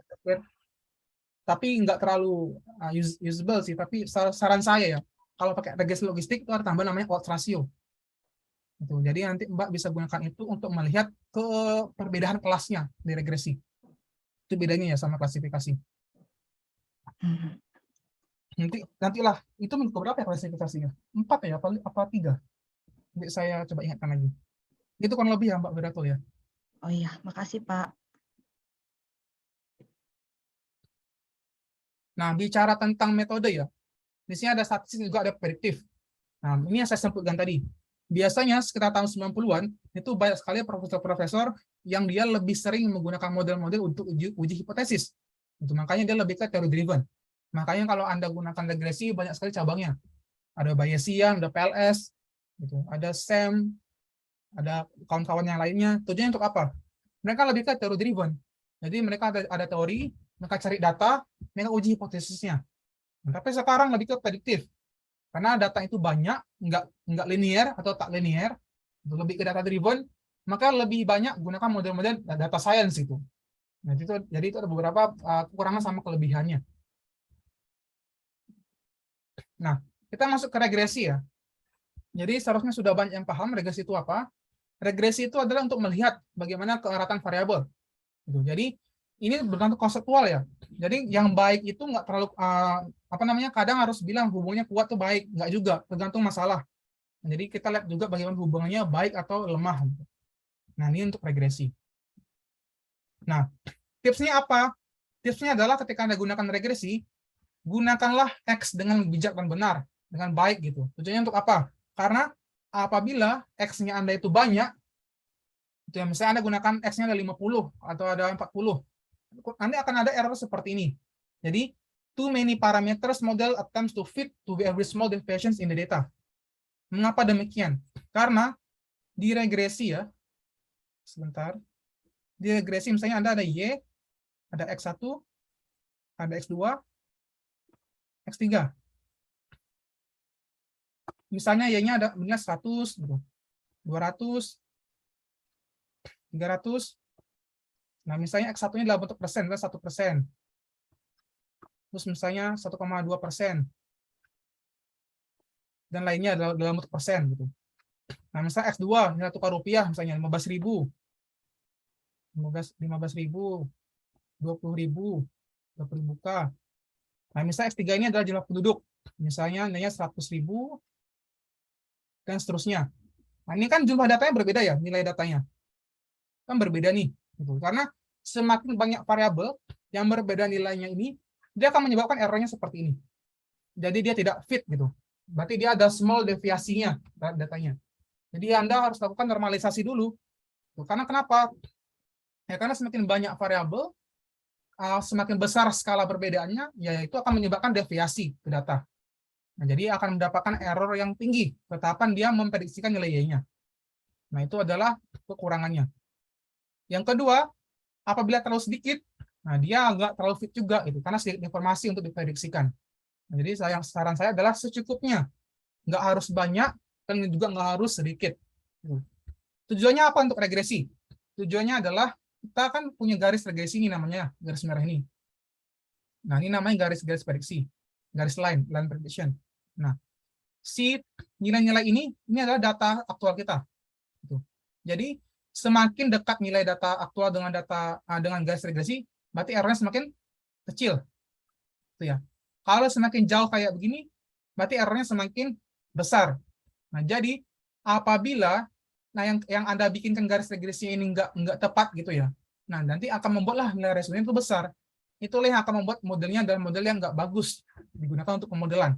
tapi nggak terlalu usable sih. Tapi saran saya ya, kalau pakai regresi logistik itu ada tambah namanya odds ratio. Gitu. Jadi nanti Mbak bisa gunakan itu untuk melihat ke perbedaan kelasnya di regresi. Itu bedanya ya sama klasifikasi. Nantilah itu berapa ya klasifikasinya? 4 ya, apa 3? Nanti saya coba ingatkan lagi. Itu kurang lebih ya Mbak Bedatul ya. Oh iya, makasih Pak. Nah, bicara tentang metode ya. Di sini ada statistik juga ada prediktif. Nah, ini yang saya sebutkan tadi. Biasanya sekitar tahun 90-an itu banyak sekali profesor-profesor yang dia lebih sering menggunakan model-model untuk uji hipotesis. Itu makanya dia lebih ke theory driven. Makanya kalau Anda gunakan regresi banyak sekali cabangnya. Ada Bayesian, ada PLS, gitu. Ada Sam, ada kawan-kawan yang lainnya. Tujuannya untuk apa? Mereka lebih ke teori driven. Jadi mereka ada teori, mereka cari data, mereka uji hipotesisnya. Tapi sekarang lebih ke prediktif. Karena data itu banyak, nggak linear atau tak linear, lebih ke data driven, maka lebih banyak gunakan model-model data science itu. Nah, jadi itu ada beberapa kekurangan sama kelebihannya. Nah, kita masuk ke regresi ya. Jadi seharusnya sudah banyak yang paham regresi itu apa. Regresi itu adalah untuk melihat bagaimana keeratan variabel. Gitu. Jadi ini bergantung konseptual ya. Jadi yang baik itu nggak terlalu kadang harus bilang hubungannya kuat tuh baik, nggak juga, tergantung masalah. Nah, jadi kita lihat juga bagaimana hubungannya baik atau lemah. Gitu. Nah, ini untuk regresi. Nah, tipsnya apa? Tipsnya adalah ketika Anda gunakan regresi, gunakanlah X dengan bijak dan benar, dengan baik gitu. Tujuannya untuk apa? Karena apabila X-nya Anda itu banyak, itu ya, misalnya Anda gunakan X-nya ada 50 atau ada 40, nanti akan ada error seperti ini. Jadi, too many parameters model attempts to fit to every small deviations in the data. Mengapa demikian? Karena di regresi ya, sebentar, di regresi misalnya Anda ada Y, ada X1, ada X2, X3. Misalnya Y-nya ada 100, 200, 300. Nah, misalnya X1-nya dalam bentuk persen, 1%. Terus misalnya 1,2%. Dan lainnya dalam bentuk persen. Gitu. Nah, misalnya X2, nilai tukar rupiah, misalnya 15.000. 15.000, 20.000, 20.000K. Nah, misalnya X3 ini adalah jumlah penduduk. Misalnya nilainya 100.000, dan seterusnya. Nah, ini kan jumlah datanya berbeda ya, nilai datanya. Kan berbeda nih. Gitu. Karena semakin banyak variabel yang berbeda nilainya ini, dia akan menyebabkan errornya seperti ini. Jadi dia tidak fit gitu. Berarti dia ada small deviasinya datanya. Jadi Anda harus lakukan normalisasi dulu. Karena kenapa? Ya karena semakin banyak variabel, semakin besar skala perbedaannya, ya itu akan menyebabkan deviasi ke data. Nah, jadi akan mendapatkan error yang tinggi, tetapan dia memprediksikan nilai Y-nya. Nah, itu adalah kekurangannya. Yang kedua, apabila terlalu sedikit, nah dia nggak terlalu fit juga, gitu, karena sedikit informasi untuk diprediksikan. Nah, jadi saran saya adalah secukupnya, nggak harus banyak, dan juga nggak harus sedikit. Tujuannya apa untuk regresi? Tujuannya adalah kita kan punya garis regresi ini namanya, garis merah ini. Nah, ini namanya garis-garis prediksi, garis line prediction. Nah, si nilai-nilai ini adalah data aktual kita. Jadi, semakin dekat nilai data aktual dengan garis regresi, berarti errornya semakin kecil. Itu ya. Kalau semakin jauh kayak begini, berarti errornya semakin besar. Nah, jadi apabila yang Anda bikinkan garis regresinya ini nggak tepat gitu ya. Nah, nanti akan membuatlah nilai resolusinya itu besar. Itulah yang akan membuat modelnya adalah model yang nggak bagus digunakan untuk pemodelan.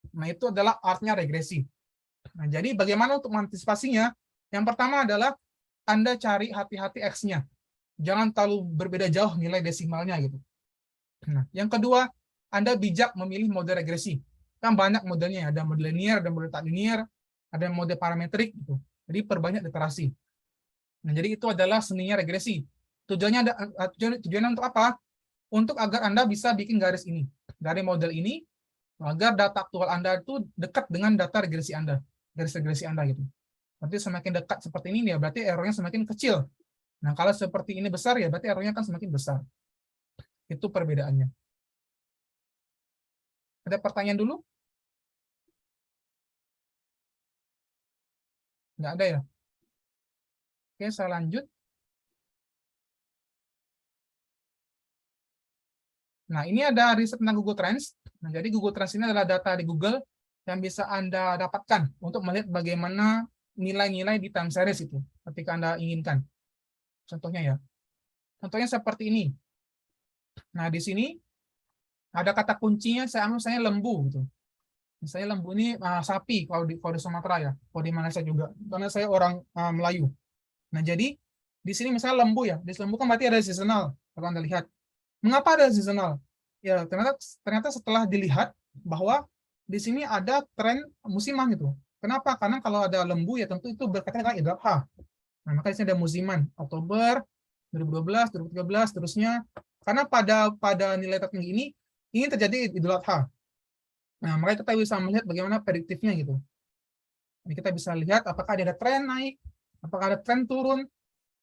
Nah, itu adalah artnya regresi. Nah, jadi bagaimana untuk mengantisipasinya? Yang pertama adalah Anda cari hati-hati X-nya. Jangan terlalu berbeda jauh nilai desimalnya gitu. Nah, yang kedua, Anda bijak memilih model regresi. Kan banyak modelnya, ada model linear, ada model tak linear, ada model parametrik gitu. Jadi perbanyak literasi. Nah, jadi itu adalah seninya regresi. Tujuannya untuk apa? Untuk agar Anda bisa bikin garis ini. Dari model ini, agar data aktual Anda itu dekat dengan data regresi Anda. Garis regresi Anda gitu. Berarti semakin dekat seperti ini, ya berarti errornya semakin kecil. Nah, kalau seperti ini besar, ya berarti errornya kan semakin besar. Itu perbedaannya. Ada pertanyaan dulu? Nggak ada ya? Oke, saya lanjut. Nah, ini ada riset tentang Google Trends. Nah, jadi Google Trends ini adalah data di Google yang bisa Anda dapatkan untuk melihat bagaimana nilai-nilai di time series itu ketika Anda inginkan. Contohnya ya. Contohnya seperti ini. Nah, di sini ada kata kuncinya, saya ambil misalnya lembu gitu. Misalnya lembu ini sapi kalau di Sumatera ya, kalau di Malaysia juga. Karena saya orang Melayu. Nah, jadi di sini misalnya lembu ya. Di lembu kan berarti ada seasonal kalau Anda lihat. Mengapa ada seasonal? Ya, ternyata setelah dilihat bahwa di sini ada tren musiman gitu. Kenapa? Karena kalau ada lembu ya tentu itu berkaitan dengan Idul Adha. Nah, maka di sini ada musiman Oktober 2012, 2013 terusnya. Karena pada nilai tertinggi ini terjadi Idul Adha. Nah, makanya kita bisa melihat bagaimana prediktifnya gitu. Jadi kita bisa lihat apakah ada tren naik, apakah ada tren turun,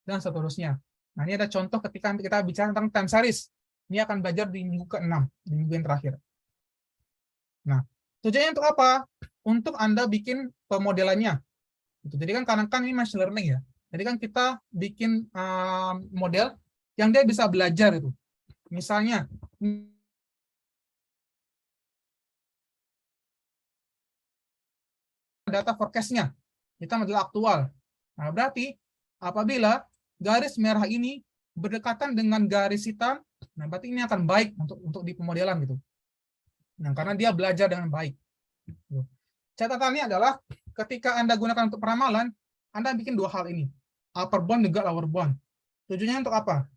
dan seterusnya. Nah, ini ada contoh ketika kita bicara tentang time series. Ini akan belajar di minggu ke-6, di minggu yang terakhir. Nah, tujuannya untuk apa? Untuk Anda bikin pemodelannya. Jadi kan ini machine learning ya. Jadi kan kita bikin model yang dia bisa belajar itu. Misalnya, data forecast-nya, kita model aktual. Nah, berarti apabila garis merah ini berdekatan dengan garis hitam, nah berarti ini akan baik untuk di pemodelan gitu. Nah, karena dia belajar dengan baik. Catatannya adalah ketika Anda gunakan untuk peramalan, Anda bikin dua hal ini, upper bound juga lower bound. Tujuannya untuk apa?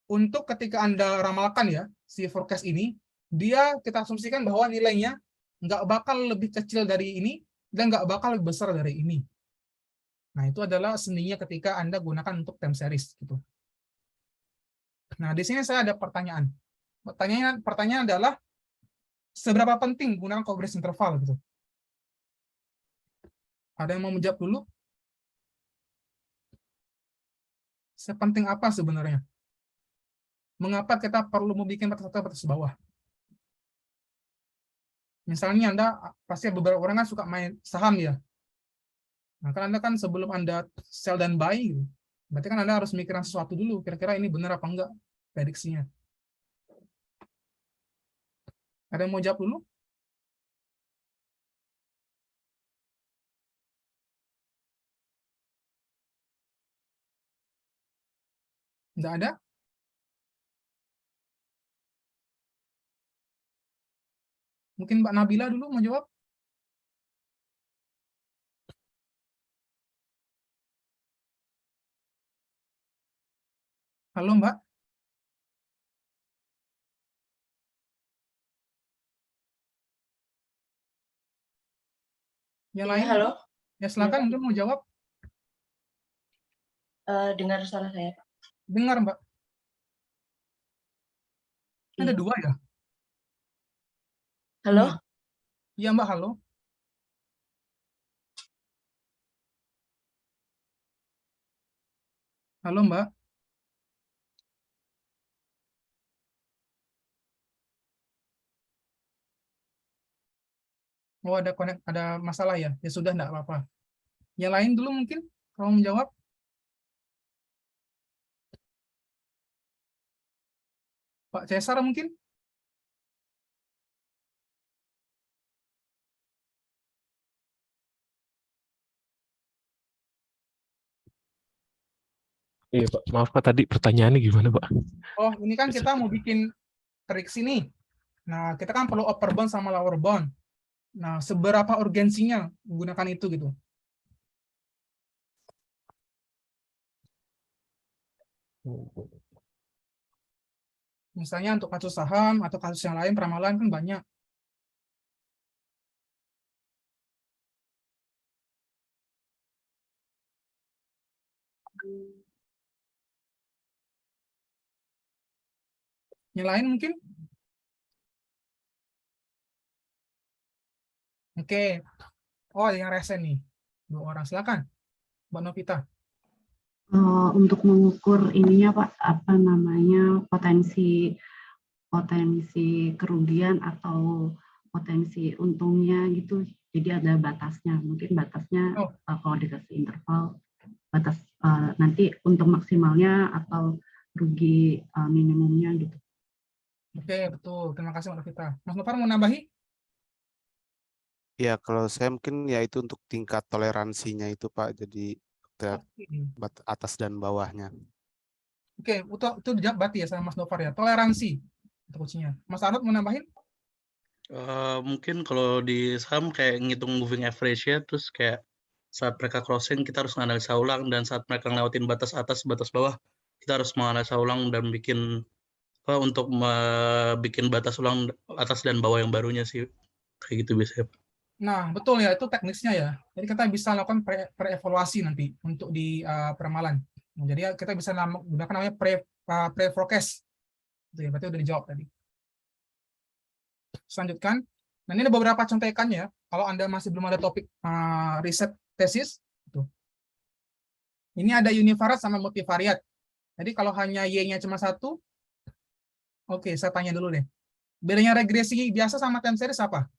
Untuk ketika Anda ramalkan ya, si forecast ini, dia kita asumsikan bahwa nilainya nggak bakal lebih kecil dari ini, dan nggak bakal lebih besar dari ini. Nah, itu adalah seninya ketika Anda gunakan untuk time series. Gitu. Nah, di sini saya ada pertanyaan. Pertanyaan adalah, seberapa penting menggunakan confidence interval? Gitu. Ada yang mau menjawab dulu? Sepenting apa sebenarnya? Mengapa kita perlu membuat batas atas batas bawah? Misalnya Anda, pasti beberapa orang kan suka main saham ya. Nah, kan Anda kan sebelum Anda sell dan buy, gitu, berarti kan Anda harus mikirin sesuatu dulu, kira-kira ini benar apa enggak prediksinya. Ada yang mau jawab dulu? Enggak ada? Mungkin Mbak Nabila dulu mau jawab? Halo Mbak? Yang lain? Halo. Ya silakan, mungkin mau jawab. Dengar suara saya, Pak? Dengar Mbak. Ada dua ya? Halo? Iya Mbak, halo. Halo Mbak. Oh, ada masalah ya? Ya sudah, enggak apa-apa. Yang lain dulu mungkin, kalau menjawab. Pak Cesar mungkin? Iya Pak, maaf Pak, tadi pertanyaannya gimana Pak? Oh, ini kan kita mau bikin prediksi nih. Nah, kita kan perlu upper bound sama lower bound. Nah, seberapa urgensinya menggunakan itu gitu? Misalnya untuk kasus saham atau kasus yang lain, peramalan kan banyak. Yang lain mungkin? Oke. Oh, yang resen nih. 2 orang, silakan. Mbak Novita. Untuk mengukur ininya Pak, apa namanya, potensi kerugian atau potensi untungnya gitu. Jadi ada batasnya. Mungkin batasnya kalau dikasih interval, batas nanti untuk maksimalnya atau rugi minimumnya gitu. Oke, betul. Terima kasih Mbak Novita. Mas Novar mau nambahi? Ya, kalau saya mungkin ya itu untuk tingkat toleransinya itu Pak, jadi atas dan bawahnya. Oke, itu dijawab berarti ya sama Mas Novar ya. Toleransi itu kuncinya. Mas Arnold mau nambahin? Mungkin kalau di saham kayak ngitung moving average-nya, terus kayak saat mereka crossing kita harus menganalisa ulang, dan saat mereka ngelewatin batas atas, batas bawah, kita harus menganalisa ulang dan bikin bikin batas ulang atas dan bawah yang barunya sih. Kayak gitu biasanya. Nah, betul ya, itu teknisnya ya. Jadi kita bisa lakukan pre-evaluasi nanti untuk di peramalan. Nah, jadi kita bisa gunakan namanya pre-forecast. Itu ya, berarti udah dijawab tadi. Selanjutkan. Nah, ini ada beberapa contekannya. Kalau Anda masih belum ada topik riset tesis, ini ada univariate sama multivariate. Jadi kalau hanya Y-nya cuma satu, oke, saya tanya dulu deh. Bedanya regresi biasa sama time series apa?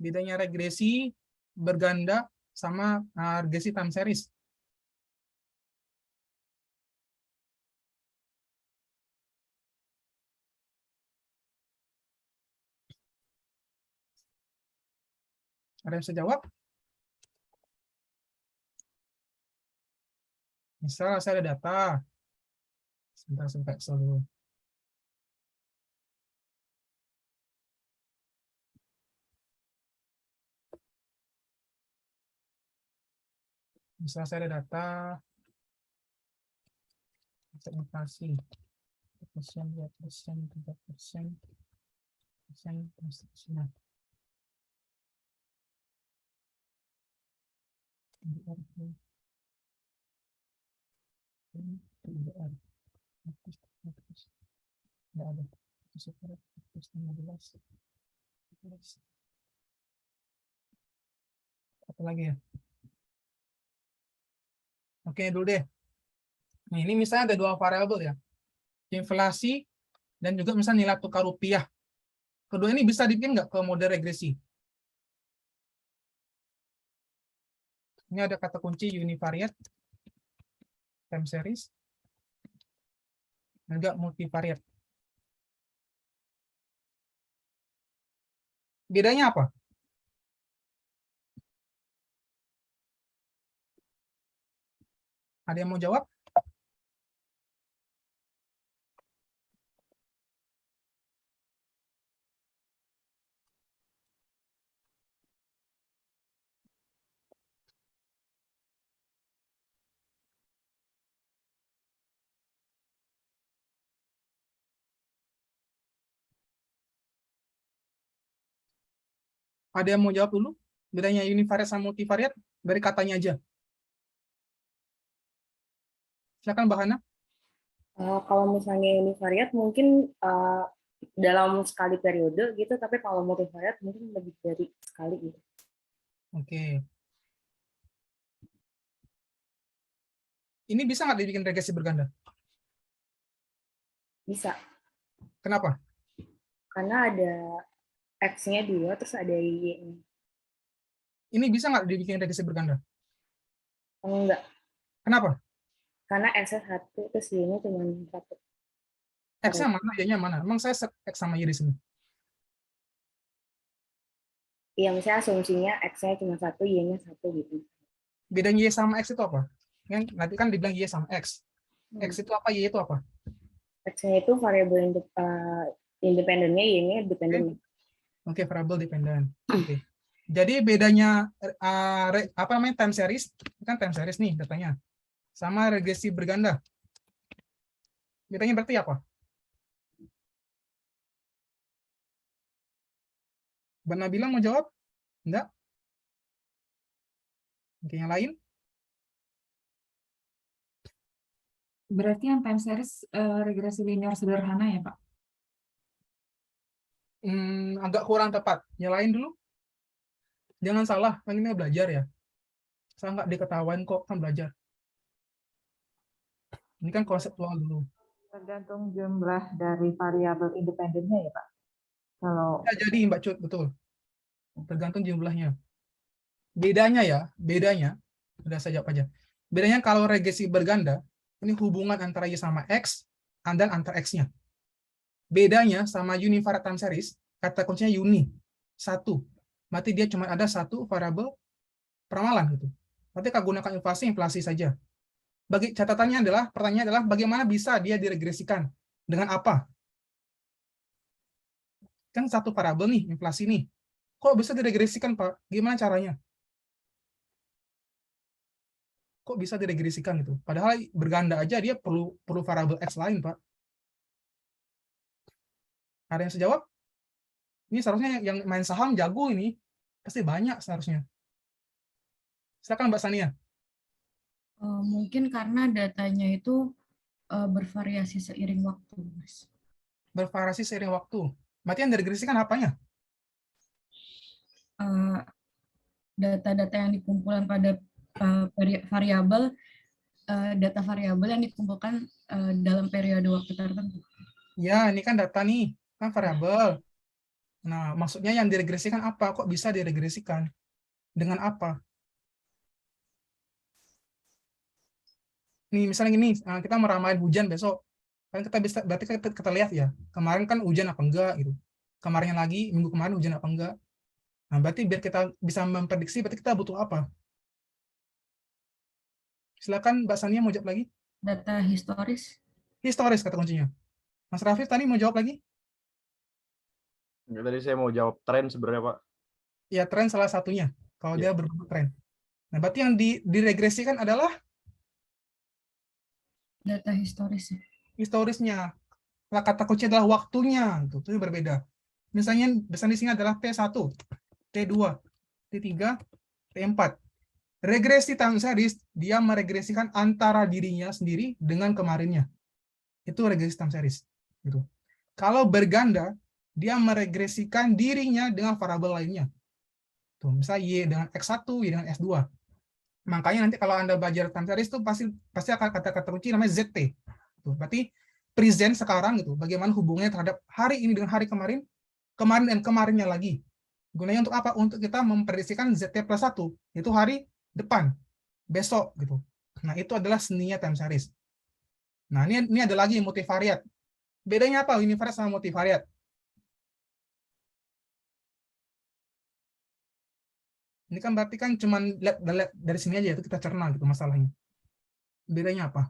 Bedanya regresi berganda sama regresi time series. Ada yang bisa jawab? Misal saya ada data. Sebentar, saya Excel dulu. Misal saya ada data. Inflasi. Persen, 2%, 3%. Persen. Nggak ada. Apa lagi ya? Oke, dulu deh. Nah, ini misalnya ada dua variabel ya. Inflasi dan juga misalnya nilai tukar rupiah. Kedua ini bisa dibikin nggak ke model regresi? Ini ada kata kunci univariate, time series, dan juga multivariate. Bedanya apa? Ada yang mau jawab? Ada yang mau jawab dulu? Bedanya univariate sama multivariate? Dari katanya aja. Silakan Mbak Hana. Kalau misalnya univariate mungkin dalam sekali periode gitu, tapi kalau multivariate mungkin lebih dari sekali gitu. Oke. Ini bisa nggak dibikin regresi berganda? Bisa. Kenapa? Karena ada X-nya 2, terus ada Y-nya. Ini bisa nggak dibikin regresi berganda? Enggak. Kenapa? Karena X-nya 1, terus Y-nya cuma 1. X-nya mana, Y-nya mana? Emang saya set X sama Y di sini. Iya, misalnya asumsinya X-nya cuma 1, Y-nya 1 gitu. Bedanya Y sama X itu apa? Nanti kan dibilang Y sama X. X itu apa, Y itu apa? X-nya itu variabel independennya, Y-nya dependen. Oke, variabel dependen. Oke. Jadi bedanya apa namanya time series, kan time series nih datanya, sama regresi berganda. Bedanya berarti apa? Mbak Nabila mau jawab? Enggak? Oke, yang lain? Berarti yang time series regresi linear sederhana ya, Pak? Agak kurang tepat. Nyalain dulu. Jangan salah, kan ini belajar ya. Saya nggak diketawain kok, kan belajar. Ini kan konseptual dulu. Tergantung jumlah dari variabel independennya ya, Pak? Kalau Ya, jadi Mbak Cut, betul. Tergantung jumlahnya. Bedanya, udah saya jawab aja. Bedanya kalau regresi berganda, ini hubungan antara Y sama X, dan antar X-nya. Bedanya sama univariate time series, kata kuncinya uni, 1. Berarti dia cuma ada satu variabel peramalan gitu. Nanti kita gunakan inflasi saja. Pertanyaannya adalah bagaimana bisa dia diregresikan? Dengan apa? Kan satu variabel nih, inflasi nih. Kok bisa diregresikan, Pak? Gimana caranya? Kok bisa diregresikan gitu? Padahal berganda aja dia perlu variabel X lain, Pak. Ada yang sejawab? Ini seharusnya yang main saham jago ini. Pasti banyak seharusnya. Silakan Mbak Sania. Mungkin karena datanya itu bervariasi seiring waktu, Mas. Bervariasi seiring waktu. Berarti yang diregresikan apanya? Data-data yang dikumpulkan pada variabel, data variabel yang dikumpulkan dalam periode waktu tertentu. Ya, ini kan data nih, kan variabel. Nah, maksudnya yang diregresikan apa? Kok bisa diregresikan? Dengan apa? Nih, misalnya gini, kita meramalkan hujan besok. Kan kita bisa, berarti kita lihat ya, kemarin kan hujan apa enggak gitu. Kemarinnya lagi, minggu kemarin hujan apa enggak. Nah, berarti biar kita bisa memprediksi, berarti kita butuh apa? Silakan Mbak Sania mau jawab lagi. Data historis. Historis kata kuncinya. Mas Rafif tadi mau jawab lagi? Ya, tadi saya mau jawab tren sebenarnya, Pak. Ya, tren salah satunya. Kalau dia berbentuk tren. Nah, berarti yang diregresikan adalah data historis. Historisnya. Kata kunci adalah waktunya. Itu berbeda. Misalnya di sini adalah T1, T2, T3, T4. Regresi time series, dia meregresikan antara dirinya sendiri dengan kemarinnya. Itu regresi time series. Gitu. Kalau berganda, dia meregresikan dirinya dengan variabel lainnya. Tuh, misalnya Y dengan X1, Y dengan S2. Makanya nanti kalau Anda belajar time series itu pasti akan kata-kata kunci namanya ZT. Tuh, berarti present sekarang gitu. Bagaimana hubungannya terhadap hari ini dengan hari kemarin, kemarin dan kemarinnya lagi. Gunanya untuk apa? Untuk kita memprediksikan ZT plus 1, itu hari depan, besok gitu. Nah, itu adalah seninya time series. Nah, ini ada lagi multivariate. Bedanya apa univariate sama multivariate? Ini kan berarti kan cuman lihat dari sini aja itu kita cerna gitu masalahnya. Bedanya apa?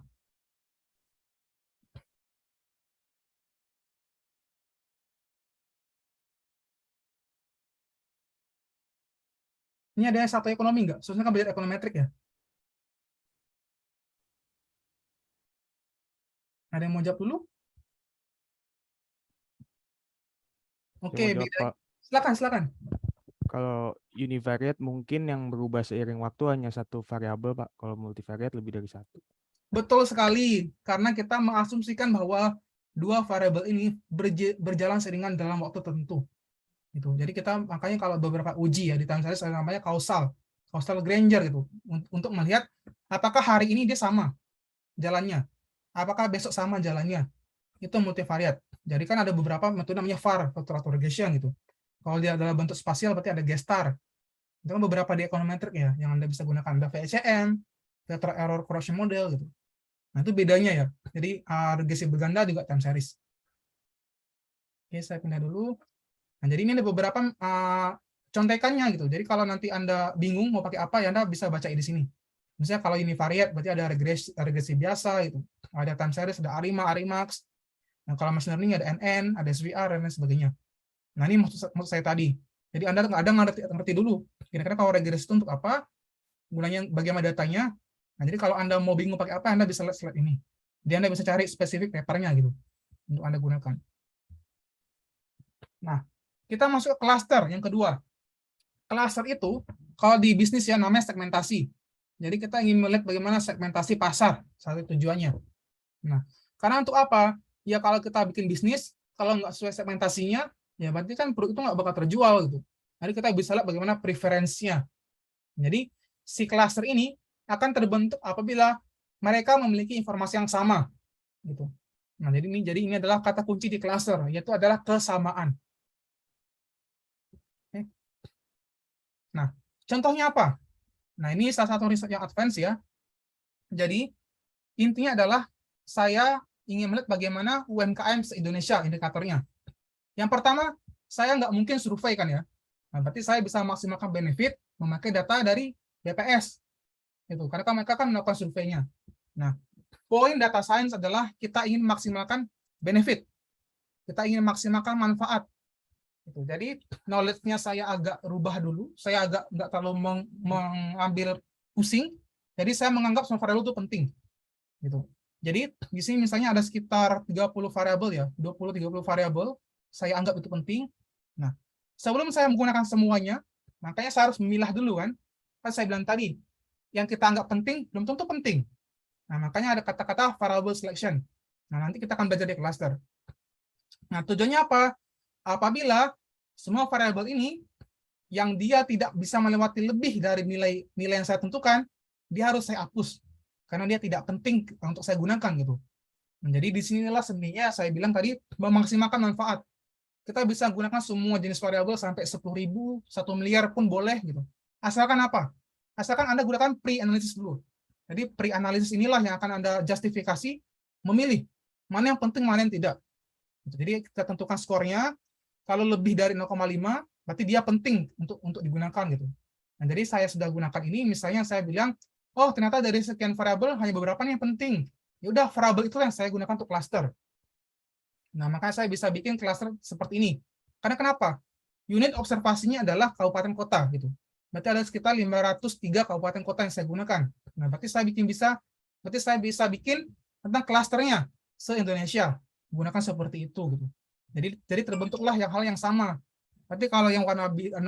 Ini ada satu ekonomi nggak? Soalnya kan belajar ekonometrik ya. Ada yang mau jawab dulu? Oke, beda. Silakan. Kalau univariate mungkin yang berubah seiring waktu hanya satu variabel, Pak. Kalau multivariate lebih dari satu. Betul sekali, karena kita mengasumsikan bahwa dua variabel ini berjalan seiringan dalam waktu tertentu. Gitu. Jadi kita makanya kalau beberapa uji ya di time series ada namanya causal Granger gitu untuk melihat apakah hari ini dia sama jalannya, apakah besok sama jalannya. Itu multivariate. Jadi kan ada beberapa metode namanya VAR, factor regression gitu. Kalau dia adalah bentuk spasial berarti ada gestar. Itu kan beberapa di econometric ya yang Anda bisa gunakan, ada VECM, vector error correction model gitu. Nah, itu bedanya ya. Jadi regresi berganda juga time series. Oke, saya pindah dulu. Nah, jadi ini ada beberapa contekannya gitu. Jadi kalau nanti Anda bingung mau pakai apa, ya Anda bisa baca di sini. Misalnya kalau univariate berarti ada regresi biasa gitu. Ada time series, ada ARIMA, ARIMAX. Nah, kalau machine learning ada NN, ada SVR dan lain sebagainya. Nah, ini maksud saya tadi. Jadi Anda ngerti dulu. Kira-kira kalau regresi itu untuk apa? Gunanya bagaimana datanya? Nah, jadi kalau Anda mau bingung pakai apa, Anda bisa lihat slide ini. Jadi Anda bisa cari spesifik papernya gitu untuk Anda gunakan. Nah, kita masuk ke cluster yang kedua. Cluster itu kalau di bisnis ya namanya segmentasi. Jadi kita ingin melihat bagaimana segmentasi pasar, satu tujuannya. Nah, karena untuk apa? Ya kalau kita bikin bisnis, kalau nggak sesuai segmentasinya, ya berarti kan produk itu nggak bakal terjual gitu. Jadi kita bisa lihat bagaimana preferensinya. Jadi si cluster ini akan terbentuk apabila mereka memiliki informasi yang sama, gitu. Nah, jadi ini adalah kata kunci di cluster, yaitu adalah kesamaan. Nah, contohnya apa? Nah, ini salah satu riset yang advance ya. Jadi, intinya adalah saya ingin melihat bagaimana UMKM se-Indonesia indikatornya. Yang pertama, saya nggak mungkin survei kan ya. Nah, berarti saya bisa maksimalkan benefit memakai data dari BPS. Itu, karena mereka kan melakukan surveinya. Nah, poin data science adalah kita ingin maksimalkan benefit. Kita ingin maksimalkan manfaat. Gitu. Jadi knowledge-nya saya agak rubah dulu, saya agak nggak terlalu mengambil pusing, jadi saya menganggap semua variabel itu penting. Gitu. Jadi di sini misalnya ada sekitar 30 variabel ya, 20-30 variabel, saya anggap itu penting. Nah, sebelum saya menggunakan semuanya, makanya saya harus memilah dulu kan. Kan saya bilang tadi, yang kita anggap penting belum tentu penting. Nah, makanya ada kata-kata variable selection. Nah, nanti kita akan belajar di cluster. Nah, tujuannya apa? Apabila semua variabel ini yang dia tidak bisa melewati lebih dari nilai yang saya tentukan, dia harus saya hapus karena dia tidak penting untuk saya gunakan gitu. Nah, jadi disinilah sebenarnya saya bilang tadi memaksimalkan manfaat. Kita bisa gunakan semua jenis variabel sampai 10.000, 1 miliar pun boleh gitu. Asalkan apa? Asalkan Anda gunakan pre-analysis dulu. Jadi pre-analysis inilah yang akan Anda justifikasi memilih mana yang penting, mana yang tidak. Jadi kita tentukan skornya. Kalau lebih dari 0,5 berarti dia penting untuk digunakan gitu. Nah, jadi saya sudah gunakan ini, misalnya saya bilang, oh ternyata dari sekian variabel hanya beberapa nih yang penting. Ya udah, variabel itu yang saya gunakan untuk cluster. Nah, makanya saya bisa bikin cluster seperti ini. Karena kenapa? Unit observasinya adalah kabupaten kota gitu. Berarti ada sekitar 503 kabupaten kota yang saya gunakan. Nah, berarti saya bisa bikin tentang clusternya se-Indonesia. Gunakan seperti itu gitu. Jadi terbentuklah hal yang sama. Berarti kalau yang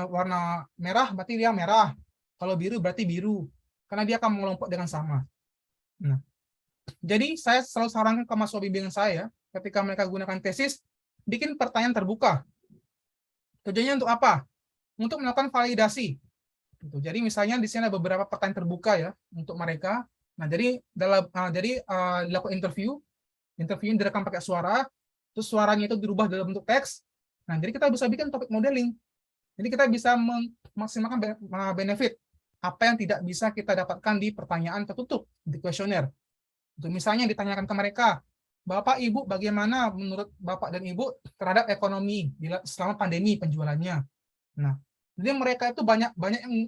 warna merah berarti dia merah. Kalau biru berarti biru. Karena dia akan mengelompok dengan sama. Nah, jadi saya selalu sarankan ke mahasiswa bimbingan saya, ketika mereka gunakan tesis, bikin pertanyaan terbuka. Tujuannya untuk apa? Untuk melakukan validasi. Jadi misalnya di sini ada beberapa pertanyaan terbuka ya untuk mereka. Nah, jadi dilakukan interviewnya direkam pakai suara. Terus suaranya itu dirubah dalam bentuk teks. Nah, jadi kita bisa bikin topik modeling. Jadi kita bisa memaksimalkan benefit apa yang tidak bisa kita dapatkan di pertanyaan tertutup di kuesioner. Untuk misalnya ditanyakan ke mereka, Bapak Ibu bagaimana menurut Bapak dan Ibu terhadap ekonomi selama pandemi penjualannya. Nah, jadi mereka itu banyak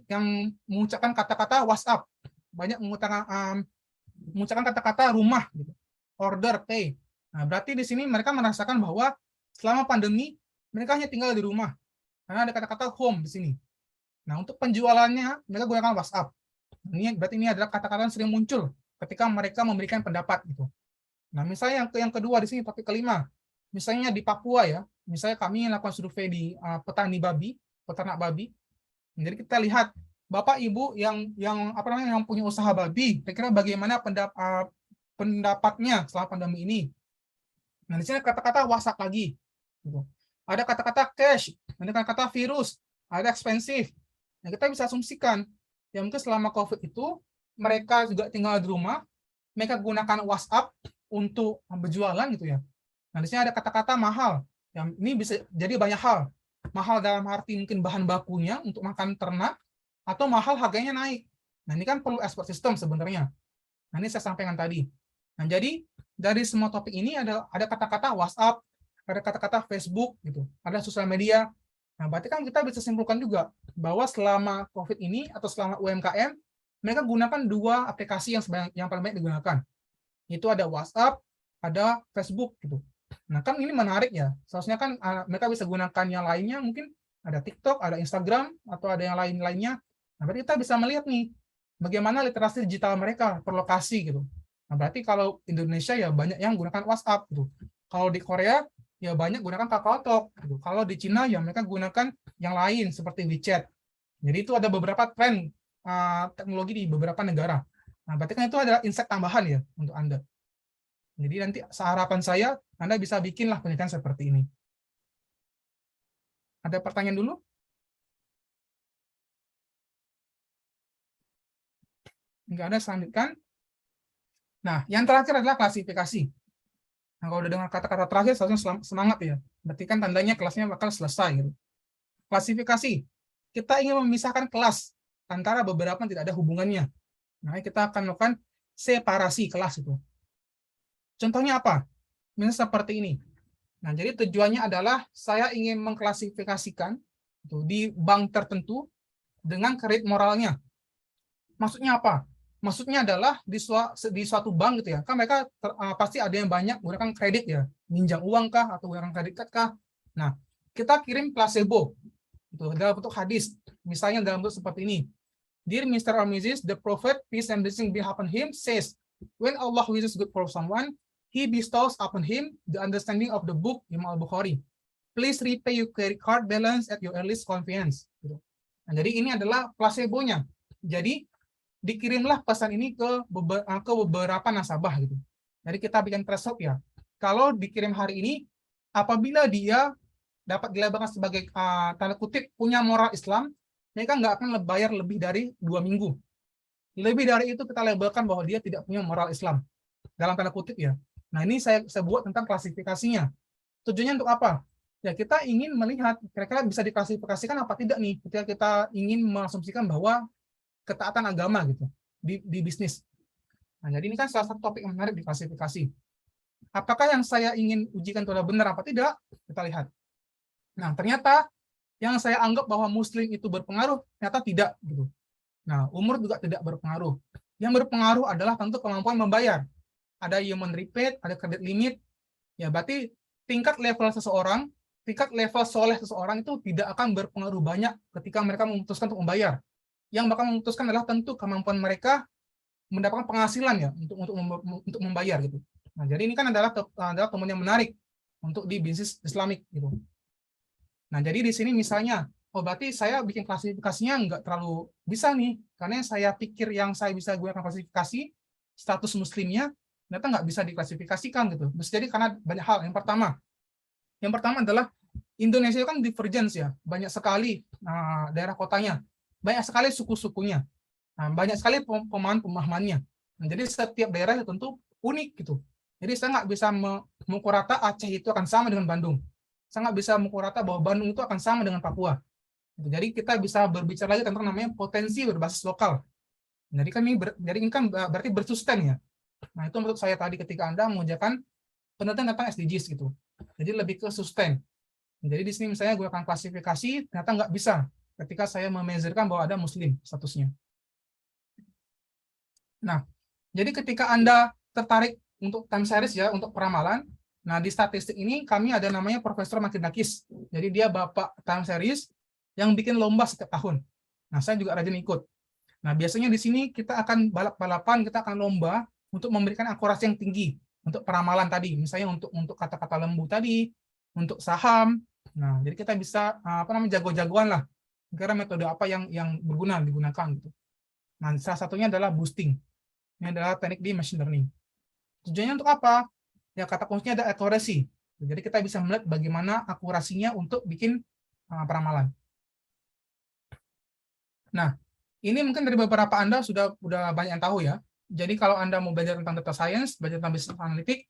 yang mengucapkan kata-kata WhatsApp, banyak mengucapkan kata-kata rumah, gitu. Order, pay. Nah, berarti di sini mereka merasakan bahwa selama pandemi mereka hanya tinggal di rumah. Karena ada kata-kata home di sini. Nah, untuk penjualannya mereka gunakan WhatsApp. Berarti ini adalah kata-kata yang sering muncul ketika mereka memberikan pendapat gitu. Nah, misalnya yang kedua di sini, topik kelima. Misalnya di Papua ya, misalnya kami melakukan survei di petani babi, peternak babi. Jadi kita lihat Bapak Ibu yang punya usaha babi, kira-kira bagaimana pendapatnya selama pandemi ini. Nah, di sini kata-kata WhatsApp lagi. Gitu. Ada kata-kata cash, ada kata-kata virus, ada expensive. Nah, kita bisa asumsikan, ya mungkin selama COVID itu, mereka juga tinggal di rumah, mereka gunakan WhatsApp untuk berjualan gitu ya. Nah, di sini ada kata-kata mahal. Yang ini bisa jadi banyak hal. Mahal dalam arti mungkin bahan bakunya untuk makan ternak, atau mahal harganya naik. Nah, ini kan perlu expert system sebenarnya. Nah, ini saya sampaikan tadi. Nah, jadi dari semua topik ini ada kata-kata WhatsApp, ada kata-kata Facebook, gitu, ada sosial media. Nah, berarti kan kita bisa simpulkan juga bahwa selama COVID ini atau selama UMKM, mereka gunakan 2 aplikasi yang paling banyak digunakan. Itu ada WhatsApp, ada Facebook, gitu. Nah, kan ini menarik ya. Seharusnya kan mereka bisa gunakan yang lainnya, mungkin ada TikTok, ada Instagram, atau ada yang lain-lainnya. Nah, berarti kita bisa melihat nih, bagaimana literasi digital mereka per lokasi, gitu. Nah, berarti kalau Indonesia ya banyak yang gunakan WhatsApp gitu. Kalau di Korea ya banyak gunakan KakaoTalk gitu. Kalau di Cina ya mereka gunakan yang lain seperti WeChat. Jadi itu ada beberapa tren teknologi di beberapa negara. Nah, berarti kan itu adalah insight tambahan ya untuk Anda. Jadi nanti harapan saya Anda bisa bikinlah penelitian seperti ini. Ada pertanyaan dulu? Enggak ada, selanjutkan. Nah, yang terakhir adalah klasifikasi. Nah, kalau udah dengar kata-kata terakhir, seharusnya semangat ya. Berarti kan tandanya kelasnya bakal selesai. Gitu. Klasifikasi. Kita ingin memisahkan kelas antara beberapa yang tidak ada hubungannya. Nah, kita akan melakukan separasi kelas itu. Contohnya apa? Misalnya seperti ini. Nah, jadi tujuannya adalah saya ingin mengklasifikasikan di bank tertentu dengan kredit moralnya. Maksudnya apa? Maksudnya adalah di suatu bank gitu ya, kan mereka pasti ada yang banyak menggunakan kredit ya, minjam uang kah atau menggunakan kredit card kah. Nah, kita kirim placebo itu dalam bentuk hadis, misalnya dalam bentuk seperti ini. Dear Mr. or Mrs., the Prophet, peace and blessing be upon him, says, when Allah wishes good for someone, he bestows upon him the understanding of the book Imam Al-Bukhari. please repay your credit card balance at your earliest convenience. Gitu. Nah, jadi ini adalah placebo-nya. Jadi dikirimlah pesan ini ke beberapa nasabah gitu. Jadi kita bikin threshold ya. Kalau dikirim hari ini, apabila dia dapat dilabelkan sebagai tanda kutip punya moral Islam, mereka nggak akan bayar lebih dari 2 minggu. Lebih dari itu kita labelkan bahwa dia tidak punya moral Islam dalam tanda kutip ya. Nah ini saya buat tentang klasifikasinya. Tujuannya untuk apa? Ya kita ingin melihat kira-kira bisa diklasifikasikan apa tidak nih ketika kita ingin mengasumsikan bahwa ketaatan agama gitu di bisnis. Nah jadi ini kan salah satu topik yang menarik di klasifikasi. Apakah yang saya ingin ujikan itu adalah benar apa tidak? Kita lihat. Nah ternyata yang saya anggap bahwa Muslim itu berpengaruh ternyata tidak gitu. Nah umur juga tidak berpengaruh. Yang berpengaruh adalah tentu kemampuan membayar. Ada human rebate, ada credit limit. Ya berarti tingkat level seseorang, tingkat level soleh seseorang itu tidak akan berpengaruh banyak ketika mereka memutuskan untuk membayar. Yang bakal memutuskan adalah tentu kemampuan mereka mendapatkan penghasilan ya untuk membayar gitu. Nah, jadi ini kan adalah temuan yang menarik untuk di bisnis Islamik gitu. Nah, jadi di sini misalnya, oh berarti saya bikin klasifikasinya nggak terlalu bisa nih, karena saya pikir yang saya bisa gunakan klasifikasi status muslimnya ternyata nggak bisa diklasifikasikan gitu. Bisa jadi karena banyak hal. Yang pertama adalah Indonesia kan divergence ya, banyak sekali daerah kotanya, banyak sekali suku-sukunya, banyak sekali pemahamannya. Nah, jadi setiap daerah itu tentu unik gitu. Jadi saya nggak bisa memukul rata Aceh itu akan sama dengan Bandung. Saya nggak bisa memukul rata bahwa Bandung itu akan sama dengan Papua. Jadi kita bisa berbicara lagi tentang namanya potensi berbasis lokal. Jadi ini kan berarti bersusten ya. Nah itu menurut saya tadi ketika Anda mengujakan penelitian tentang SDGs gitu. Jadi lebih ke sustain. Jadi di sini misalnya gunakan klasifikasi ternyata nggak bisa ketika saya memezerkan bahwa ada Muslim statusnya. Nah, jadi ketika Anda tertarik untuk time series ya, untuk peramalan, nah di statistik ini kami ada namanya Profesor Makidakis. Jadi dia bapak time series yang bikin lomba setiap tahun. Nah, saya juga rajin ikut. Nah, biasanya di sini kita akan balap-balapan, kita akan lomba untuk memberikan akurasi yang tinggi untuk peramalan tadi, misalnya untuk kata-kata lembu tadi, untuk saham. Nah, jadi kita bisa jago-jagoan lah. Kira metode apa yang digunakan gitu. Nah, salah satunya adalah boosting. Ini adalah teknik di machine learning. Tujuannya untuk apa? Ya kata kuncinya ada accuracy. Jadi kita bisa melihat bagaimana akurasinya untuk bikin peramalan. Nah, ini mungkin dari beberapa Anda sudah banyak yang tahu ya. Jadi kalau Anda mau belajar tentang data science, belajar tentang business analytics,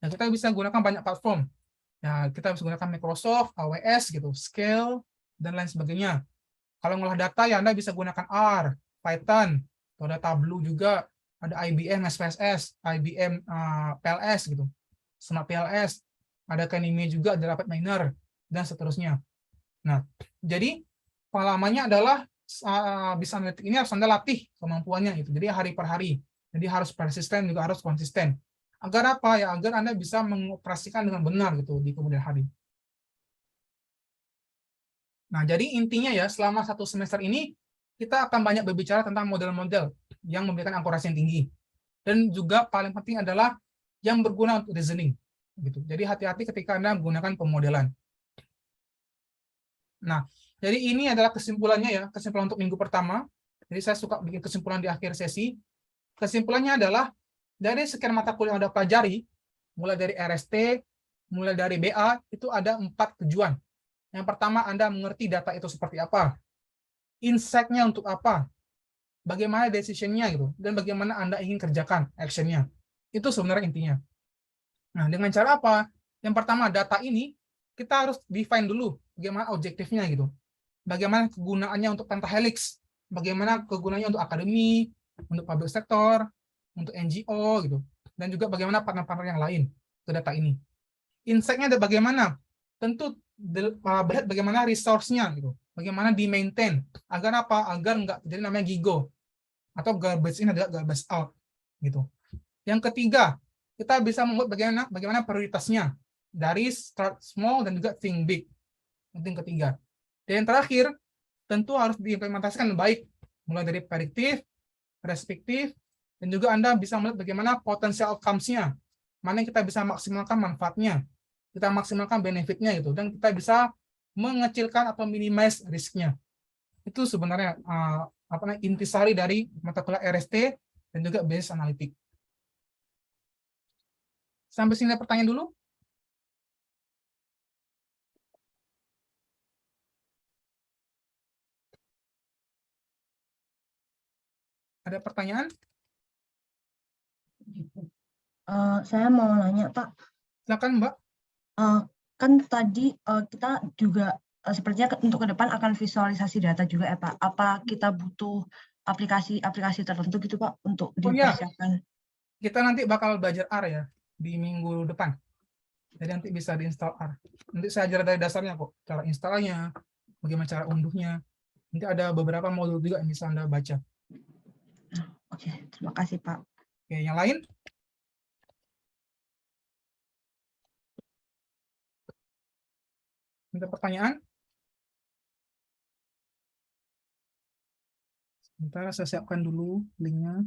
ya kita bisa gunakan banyak platform. Ya, kita bisa gunakan Microsoft, AWS gitu, Scale dan lain sebagainya. Kalau ngolah data ya Anda bisa gunakan R, Python, atau ada Tableau juga, ada IBM SPSS, IBM PLS gitu. Smart PLS, ada Kanime juga, ada RapidMiner dan seterusnya. Nah, jadi pengalamannya adalah bisa analitik ini harus Anda latih kemampuannya itu. Jadi hari per hari. Jadi harus persisten juga harus konsisten. Agar apa ya? Agar Anda bisa mengoperasikan dengan benar gitu di kemudian hari. Nah, jadi intinya ya selama 1 semester ini kita akan banyak berbicara tentang model-model yang memberikan akurasi yang tinggi. Dan juga paling penting adalah yang berguna untuk reasoning gitu. Jadi hati-hati ketika Anda menggunakan pemodelan. Nah, jadi ini adalah kesimpulannya ya, kesimpulan untuk minggu pertama. Jadi saya suka bikin kesimpulan di akhir sesi. Kesimpulannya adalah dari sekian mata kuliah yang Anda pelajari, mulai dari RST, mulai dari BA, itu ada 4 tujuan. Yang pertama, Anda mengerti data itu seperti apa. Insight-nya untuk apa. Bagaimana decision-nya gitu. Dan bagaimana Anda ingin kerjakan action-nya. Itu sebenarnya intinya. Nah, dengan cara apa? Yang pertama, data ini kita harus define dulu bagaimana objektifnya gitu. Bagaimana kegunaannya untuk pentahelix, bagaimana kegunaannya untuk akademi, untuk public sector, untuk NGO gitu. Dan juga bagaimana partner-partner yang lain ke data ini. Insight-nya ada bagaimana? Tentu melihat bagaimana resource-nya gitu. Bagaimana di-maintain agar apa? Agar nggak terjadi namanya gigo atau garbage in adalah garbage out gitu. Yang ketiga, kita bisa membuat bagaimana prioritasnya dari start small dan juga think big. Itu yang ketiga. Dan yang terakhir, tentu harus diimplementasikan dengan baik, mulai dari prediktif, respektif, dan juga Anda bisa melihat bagaimana potensial outcomes-nya, mana yang kita bisa maksimalkan manfaatnya. kita maksimalkan benefitnya gitu, dan kita bisa mengecilkan atau minimize risknya. Itu sebenarnya intisari dari mata kuliah RST dan juga basis analitik. Sampai sini ada pertanyaan dulu. Ada pertanyaan? Saya mau nanya, Pak. Silakan, Mbak. Kan tadi kita juga sepertinya untuk ke depan akan visualisasi data juga ya, Pak. Apa kita butuh aplikasi tertentu gitu, Pak, untuk Oh iya, dipersiapkan? kita nanti bakal belajar R ya di minggu depan. Jadi nanti bisa diinstal R. Nanti saya ajar dari dasarnya kok, cara instalnya, bagaimana cara unduhnya. Nanti ada beberapa modul juga yang bisa Anda baca. Oke, terima kasih, Pak. Oke, yang lain? Ada pertanyaan? Sebentar, saya siapkan dulu linknya.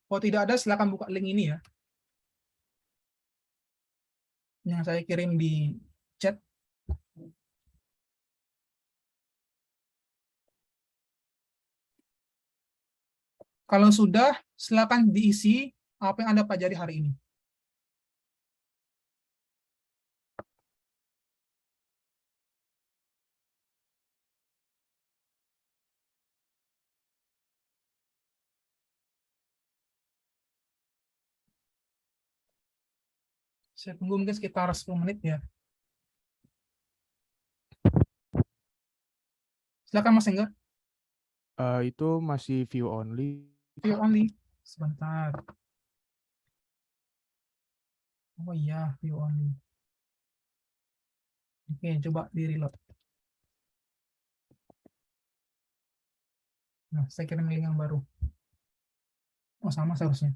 Kalau tidak ada, silakan buka link ini ya. Yang saya kirim di chat. Kalau sudah, silakan diisi apa yang Anda pelajari hari ini. Saya tunggu mungkin sekitar 10 menit ya. Silakan Mas Enggar. Itu masih view only. View only. Sebentar. Oh iya, view only. Oke, coba di-reload. Nah, saya kirim link yang baru. Oh, sama seharusnya.